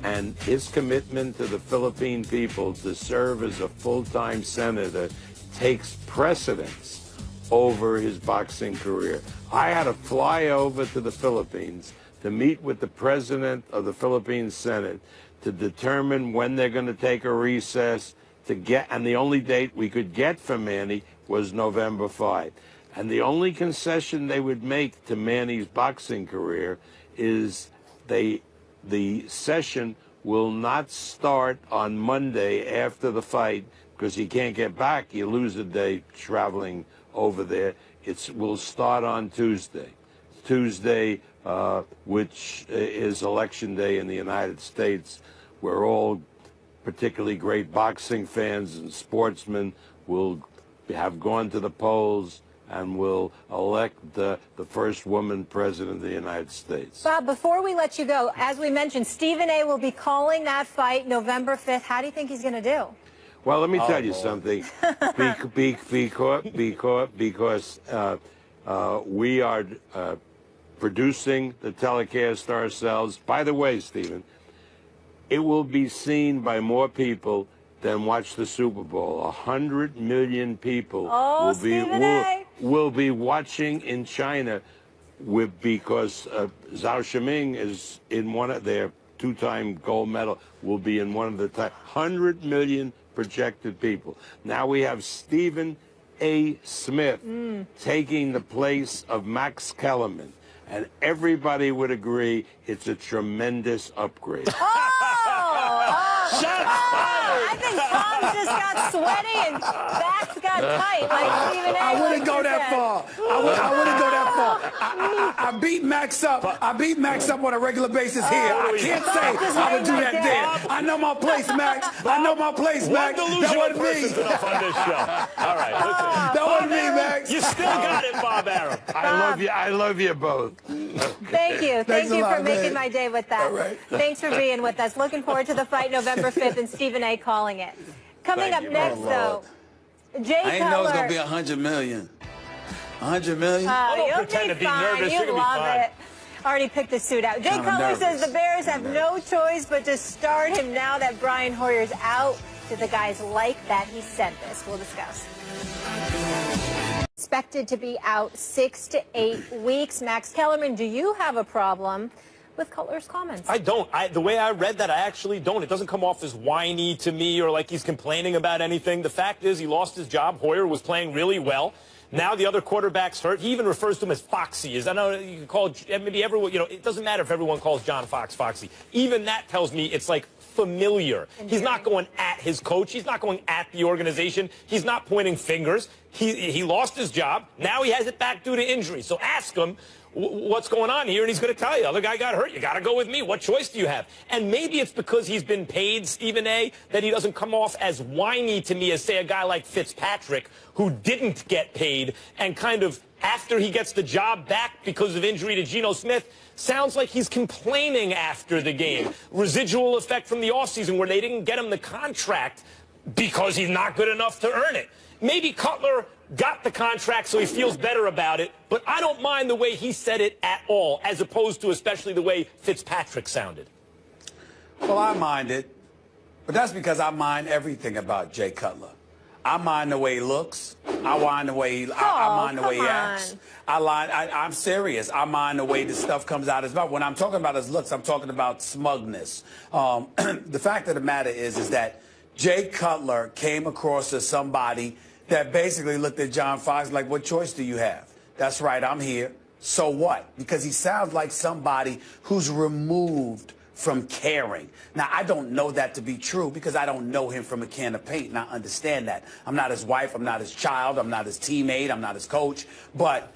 And his commitment to the Philippine people to serve as a full-time senator takes precedence over his boxing career. I had to fly over to the Philippines to meet with the president of the Philippine Senate to determine when they're going to take a recess and the only date we could get for Manny was November 5. And the only concession they would make to Manny's boxing career is the session will not start on Monday after the fight because he can't get back. You lose a day traveling over there. It will start on Tuesday. Tuesday, which is election day in the United States, where all particularly great boxing fans and sportsmen will have gone to the polls and will elect the first woman president of the United States. Bob, before we let you go, as we mentioned, Stephen A. will be calling that fight November 5th. How do you think he's going to do? Well, let me tell you something. Because we are producing the telecast ourselves. By the way, Stephen, it will be seen by more people than watch the Super Bowl. 100 million people will be watching in China because Zhao Shiming is in one of their two-time gold medal, will be in one of the 100 million projected people. Now we have Stephen A. Smith taking the place of Max Kellerman. And everybody would agree it's a tremendous upgrade. I think Tom just got sweaty and backs got tight like Stephen A. I wouldn't go that far. I wouldn't go that far. I beat Max up. I beat Max up on a regular basis here. I can't say I would do that there. I know my place, Max. I know my place, Max. That wasn't me. Enough on this show. All right, listen. That wasn't me, Max. You still got it, Bob Arum. I love you both. Thank you. Thank you for making my day with that. Right. Thanks for being with us. Looking forward to the fight November 5th and Stephen A. calling it. Coming up next, though, Jay Cutler. I didn't know it was going to be 100 million. 100 million? You'll pretend to be nervous. You You're gonna be love fine. it. Already picked the suit out. Jay Cutler says the Bears have no choice but to start him now that Brian Hoyer's out. Do the guys like that he said this? We'll discuss. Expected to be out 6 to 8 weeks. Max Kellerman, do you have a problem with Cutler's comments? I don't. The way I read that, I actually don't. It doesn't come off as whiny to me or like he's complaining about anything. The fact is he lost his job. Hoyer was playing really well. Now the other quarterback's hurt. He even refers to him as Foxy. I know you can call maybe everyone, it doesn't matter if everyone calls John Fox Foxy. Even that tells me it's like familiar. He's not going at his coach. He's not going at the organization. He's not pointing fingers. He lost his job. Now he has it back due to injury. So ask him what's going on here, and he's going to tell you. Other guy got hurt. You got to go with me. What choice do you have? And maybe it's because he's been paid, Stephen A., that he doesn't come off as whiny to me as, say, a guy like Fitzpatrick, who didn't get paid and kind of, after he gets the job back because of injury to Geno Smith, sounds like he's complaining after the game. Residual effect from the offseason where they didn't get him the contract because he's not good enough to earn it. Maybe Cutler got the contract so he feels better about it, but I don't mind the way he said it at all, as opposed to especially the way Fitzpatrick sounded. Well, I mind it, but that's because I mind everything about Jay Cutler. I mind the way he looks. I mind the way he acts. I'm serious. I mind the way this stuff comes out of his mouth. When I'm talking about his looks, I'm talking about smugness. The fact of the matter is that Jay Cutler came across as somebody that basically looked at John Fox like, what choice do you have? That's right, I'm here. So what? Because he sounds like somebody who's removed from caring. Now, I don't know that to be true because I don't know him from a can of paint, and I understand that. I'm not his wife, I'm not his child, I'm not his teammate, I'm not his coach, but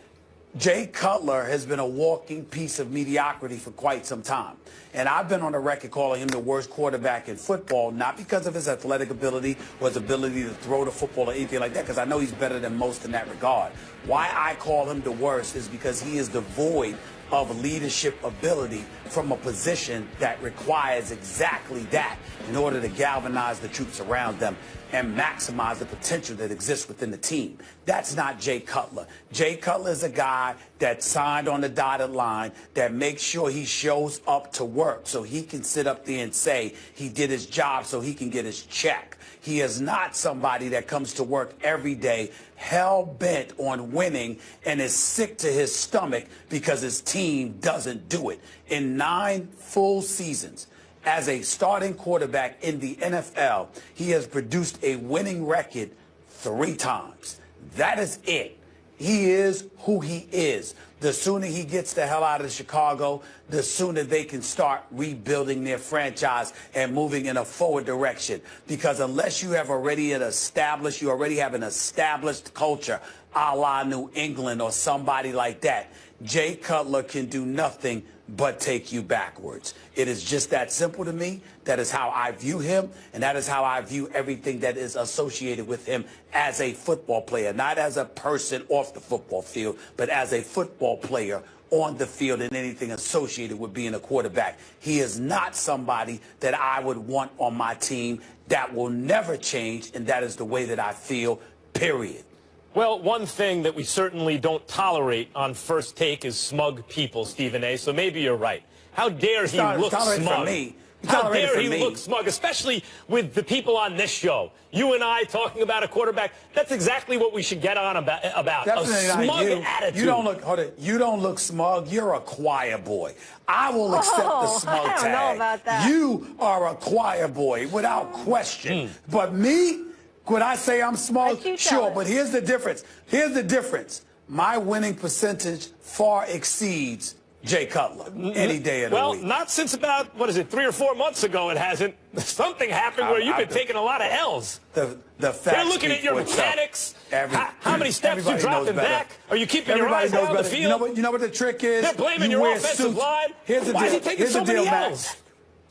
Jay Cutler has been a walking piece of mediocrity for quite some time. And I've been on the record calling him the worst quarterback in football, not because of his athletic ability or his ability to throw the football or anything like that, because I know he's better than most in that regard. Why I call him the worst is because he is devoid of leadership ability from a position that requires exactly that in order to galvanize the troops around them and maximize the potential that exists within the team. That's not Jay Cutler. Jay Cutler is a guy that signed on the dotted line that makes sure he shows up to work so he can sit up there and say he did his job so he can get his check. He is not somebody that comes to work every day hell-bent on winning and is sick to his stomach because his team doesn't do it. In 9 full seasons as a starting quarterback in the NFL, he has produced a winning record 3 times. That is it. He is who he is. The sooner he gets the hell out of Chicago, the sooner they can start rebuilding their franchise and moving in a forward direction. Because unless you have already you already have an established culture, a la New England or somebody like that, Jay Cutler can do nothing but take you backwards. It is just that simple to me. That is how I view him, and that is how I view everything that is associated with him as a football player, not as a person off the football field, but as a football player on the field and anything associated with being a quarterback. He is not somebody that I would want on my team. That will never change, and that is the way that I feel, period. Well, one thing that we certainly don't tolerate on First Take is smug people, Stephen A., so maybe you're right. How dare he look smug? How dare he look smug, especially with the people on this show. You and I talking about a quarterback. That's exactly what we should get on about. Definitely a smug attitude. You don't look, hold it. You don't look smug. You're a choir boy. I will accept the smug tag. I don't know about that. You are a choir boy without question. But me, could I say I'm smug? Sure, but here's the difference. Here's the difference. My winning percentage far exceeds Jay Cutler any day of the week. Well, not since about, 3 or 4 months ago it hasn't. Something happened where you've been taking a lot of L's. The facts They're looking at your mechanics, how many steps you're dropping back. Are you keeping your eyes on the field? You know what the trick is? They're blaming your offensive line. Why is he taking so many L's?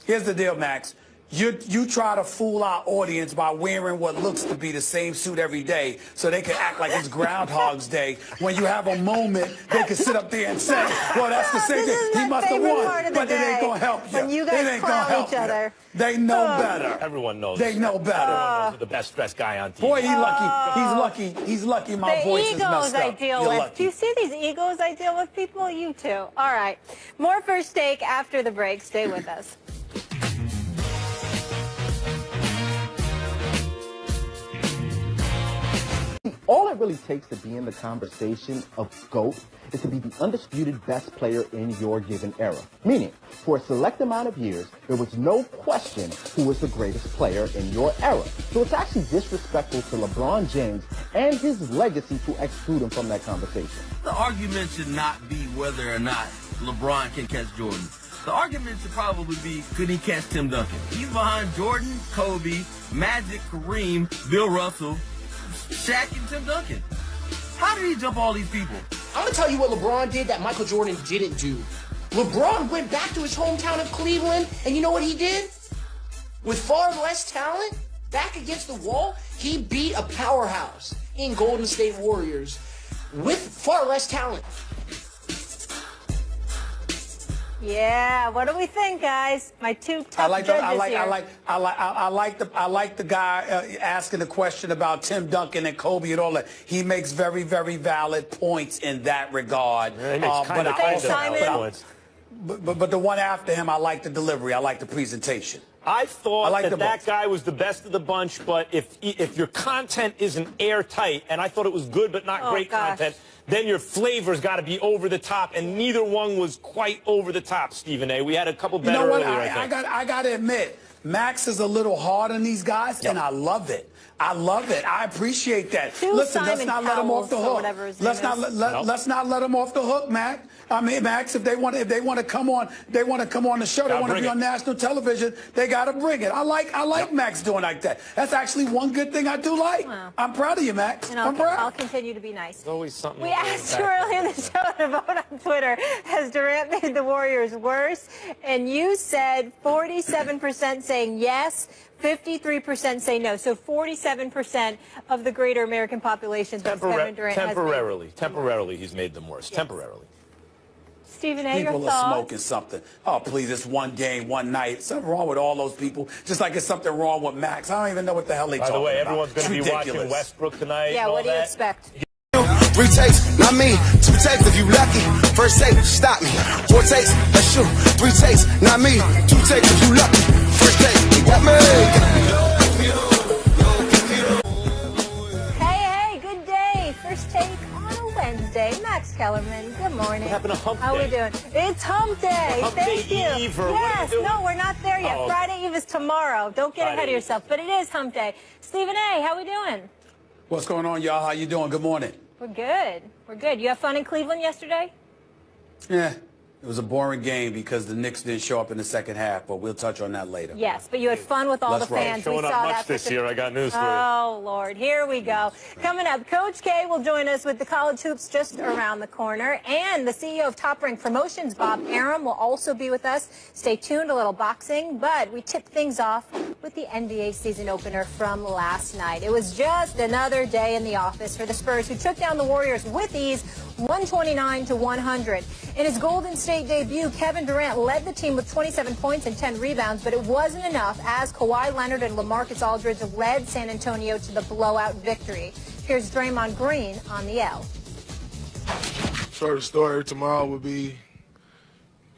Here's the deal, Max. You try to fool our audience by wearing what looks to be the same suit every day so they can act like it's Groundhog's Day. When you have a moment, they can sit up there and say, well, that's the same thing. He must have won. But it ain't going to help you. When you guys clown each other. They know better. Everyone knows. They know better. Everyone knows the best dressed guy on TV. Boy, he's lucky. He's lucky. He's lucky my voice is messed up. The egos I deal with. Do you see these egos I deal with, people? You too. All right. More First Take after the break. Stay with us. All it really takes to be in the conversation of GOAT is to be the undisputed best player in your given era. Meaning, for a select amount of years, there was no question who was the greatest player in your era. So it's actually disrespectful to LeBron James and his legacy to exclude him from that conversation. The argument should not be whether or not LeBron can catch Jordan. The argument should probably be, could he catch Tim Duncan? He's behind Jordan, Kobe, Magic, Kareem, Bill Russell, Shaq, and Tim Duncan. How did he jump all these people? I'm going to tell you what LeBron did that Michael Jordan didn't do. LeBron went back to his hometown of Cleveland, and you know what he did? With far less talent, back against the wall, he beat a powerhouse in Golden State Warriors with far less talent. Yeah, what do we think, guys? My two tough judges here. I like the guy asking the question about Tim Duncan and Kobe and all that. He makes very, very valid points in that regard. But the one after him, I like the delivery. I like the presentation. I thought like that guy was the best of the bunch, but if your content isn't airtight, and I thought it was good but not great content, then your flavor's got to be over the top, and neither one was quite over the top, Stephen A. We had a couple better earlier, I think. I got to admit, Max is a little hard on these guys, and I love it. I love it. I appreciate that. Listen, let's not let him off the hook. Let's not let him off the hook, Max. I mean, Max, if they want to come on, the show. They want to be on national television. They got to bring it. I like Max doing like that. That's actually one good thing I do like. Wow. I'm proud of you, Max. And I'm proud. I'll continue to be nice. There's always something. We asked you earlier in the show to vote on Twitter. Has Durant made the Warriors worse? And you said 47% saying yes, 53% say no. So 47% of the greater American population thinks Kevin Durant temporarily, he's made them worse. Yes. Temporarily. Stephen A., your thoughts? People are smoking something. Oh, please, it's one game, one night. Something wrong with all those people, just like it's something wrong with Max. I don't even know what the hell they talking about. By the way, everyone's going to be watching Westbrook tonight. Yeah, what do you expect? 3 takes, not me. 2 takes if you lucky. First take, stop me. 4 takes, that's you. 3 takes, not me. 2 takes if you lucky. First take, you got me. Hey, good day. First take on a Wednesday. Max Kellerman, good morning. What happened to Hump Day? How are we doing? It's Hump Day. Thank you. Eve, or yes, no, we're not there yet. Oh, okay. Friday Eve is tomorrow. Don't get ahead of yourself, but it is Hump Day. Stephen A., how we doing? What's going on, y'all? How you doing? Good morning. We're good. We're good. You have fun in Cleveland yesterday? Yeah. It was a boring game because the Knicks didn't show up in the second half, but we'll touch on that later. Yes, but you had fun with all the fans. Showing up much this year, I got news for you. Oh, Lord. Here we go. Coming up, Coach K will join us with the college hoops just around the corner. And the CEO of Top Rank Promotions, Bob Arum, will also be with us. Stay tuned, a little boxing. But we tip things off with the NBA season opener from last night. It was just another day in the office for the Spurs, who took down the Warriors with ease, 129-100. In his Golden State debut, Kevin Durant led the team with 27 points and 10 rebounds, but it wasn't enough as Kawhi Leonard and LaMarcus Aldridge led San Antonio to the blowout victory. Here's Draymond Green on the L. Short story tomorrow would be,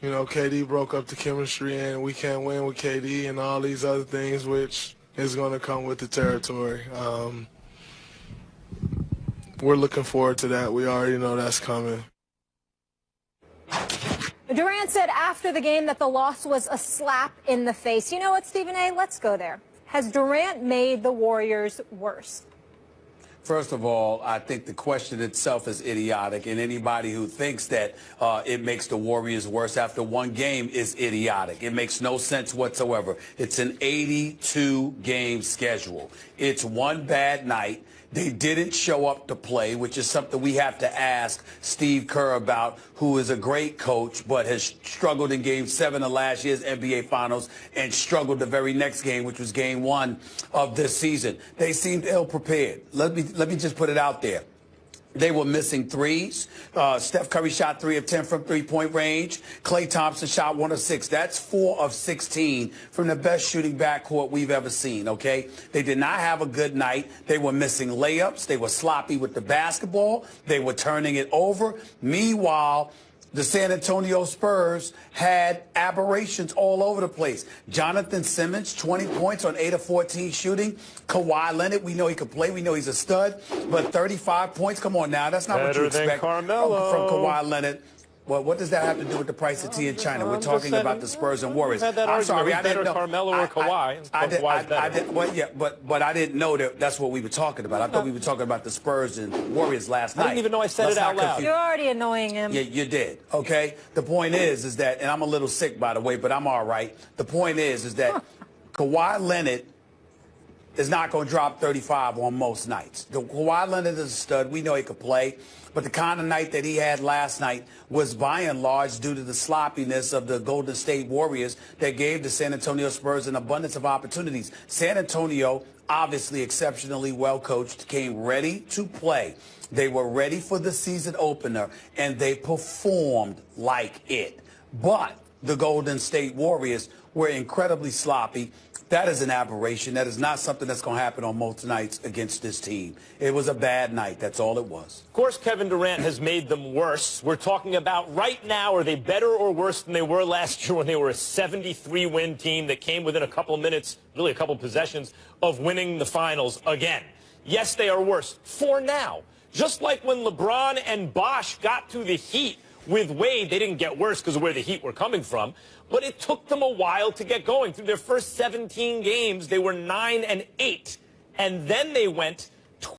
you know, KD broke up the chemistry and we can't win with KD and all these other things, which is going to come with the territory. We're looking forward to that. We already know that's coming. Durant said after the game that the loss was a slap in the face. You know what, Stephen A.? Let's go there. Has Durant made the Warriors worse? First of all, I think the question itself is idiotic, and anybody who thinks that it makes the Warriors worse after one game is idiotic. It makes no sense whatsoever. It's an 82-game schedule. It's one bad night. They didn't show up to play, which is something we have to ask Steve Kerr about, who is a great coach but has struggled in Game 7 of last year's NBA Finals and struggled the very next game, which was Game 1 of this season. They seemed ill-prepared. Let me just put it out there. They were missing threes. Steph Curry shot 3 of 10 from three-point range. Klay Thompson shot 1 of 6. That's 4 of 16 from the best shooting backcourt we've ever seen, okay? They did not have a good night. They were missing layups. They were sloppy with the basketball. They were turning it over. Meanwhile, the San Antonio Spurs had aberrations all over the place. Jonathan Simmons, 20 points on 8 of 14 shooting. Kawhi Leonard, we know he can play. We know he's a stud. But 35 points, come on now. That's not what you expect from Kawhi Leonard. Well, what does that have to do with the price of tea in China? We're talking about the Spurs and Warriors. I'm sorry, I didn't know. Carmelo or Kawhi. But I didn't know that that's what we were talking about. I thought we were talking about the Spurs and Warriors last night. I didn't even know I said it out loud. You're already annoying him. Yeah, you did. Okay. The point is that, and I'm a little sick, by the way, but I'm all right. The point is that Kawhi Leonard is not going to drop 35 on most nights. Kawhi Leonard is a stud. We know he could play. But the kind of night that he had last night was by and large due to the sloppiness of the Golden State Warriors that gave the San Antonio Spurs an abundance of opportunities. San Antonio, obviously exceptionally well coached, came ready to play. They were ready for the season opener, and they performed like it. But the Golden State Warriors were incredibly sloppy, That is an aberration. That is not something that's going to happen on most nights against this team. It was a bad night. That's all it was. Of course, Kevin Durant has made them worse. We're talking about right now, are they better or worse than they were last year when they were a 73-win team that came within a couple of minutes, really a couple of possessions, of winning the finals again? Yes, they are worse for now. Just like when LeBron and Bosh got to the Heat with Wade, they didn't get worse because of where the Heat were coming from, but it took them a while to get going. Through their first 17 games, they were 9-8, and then they went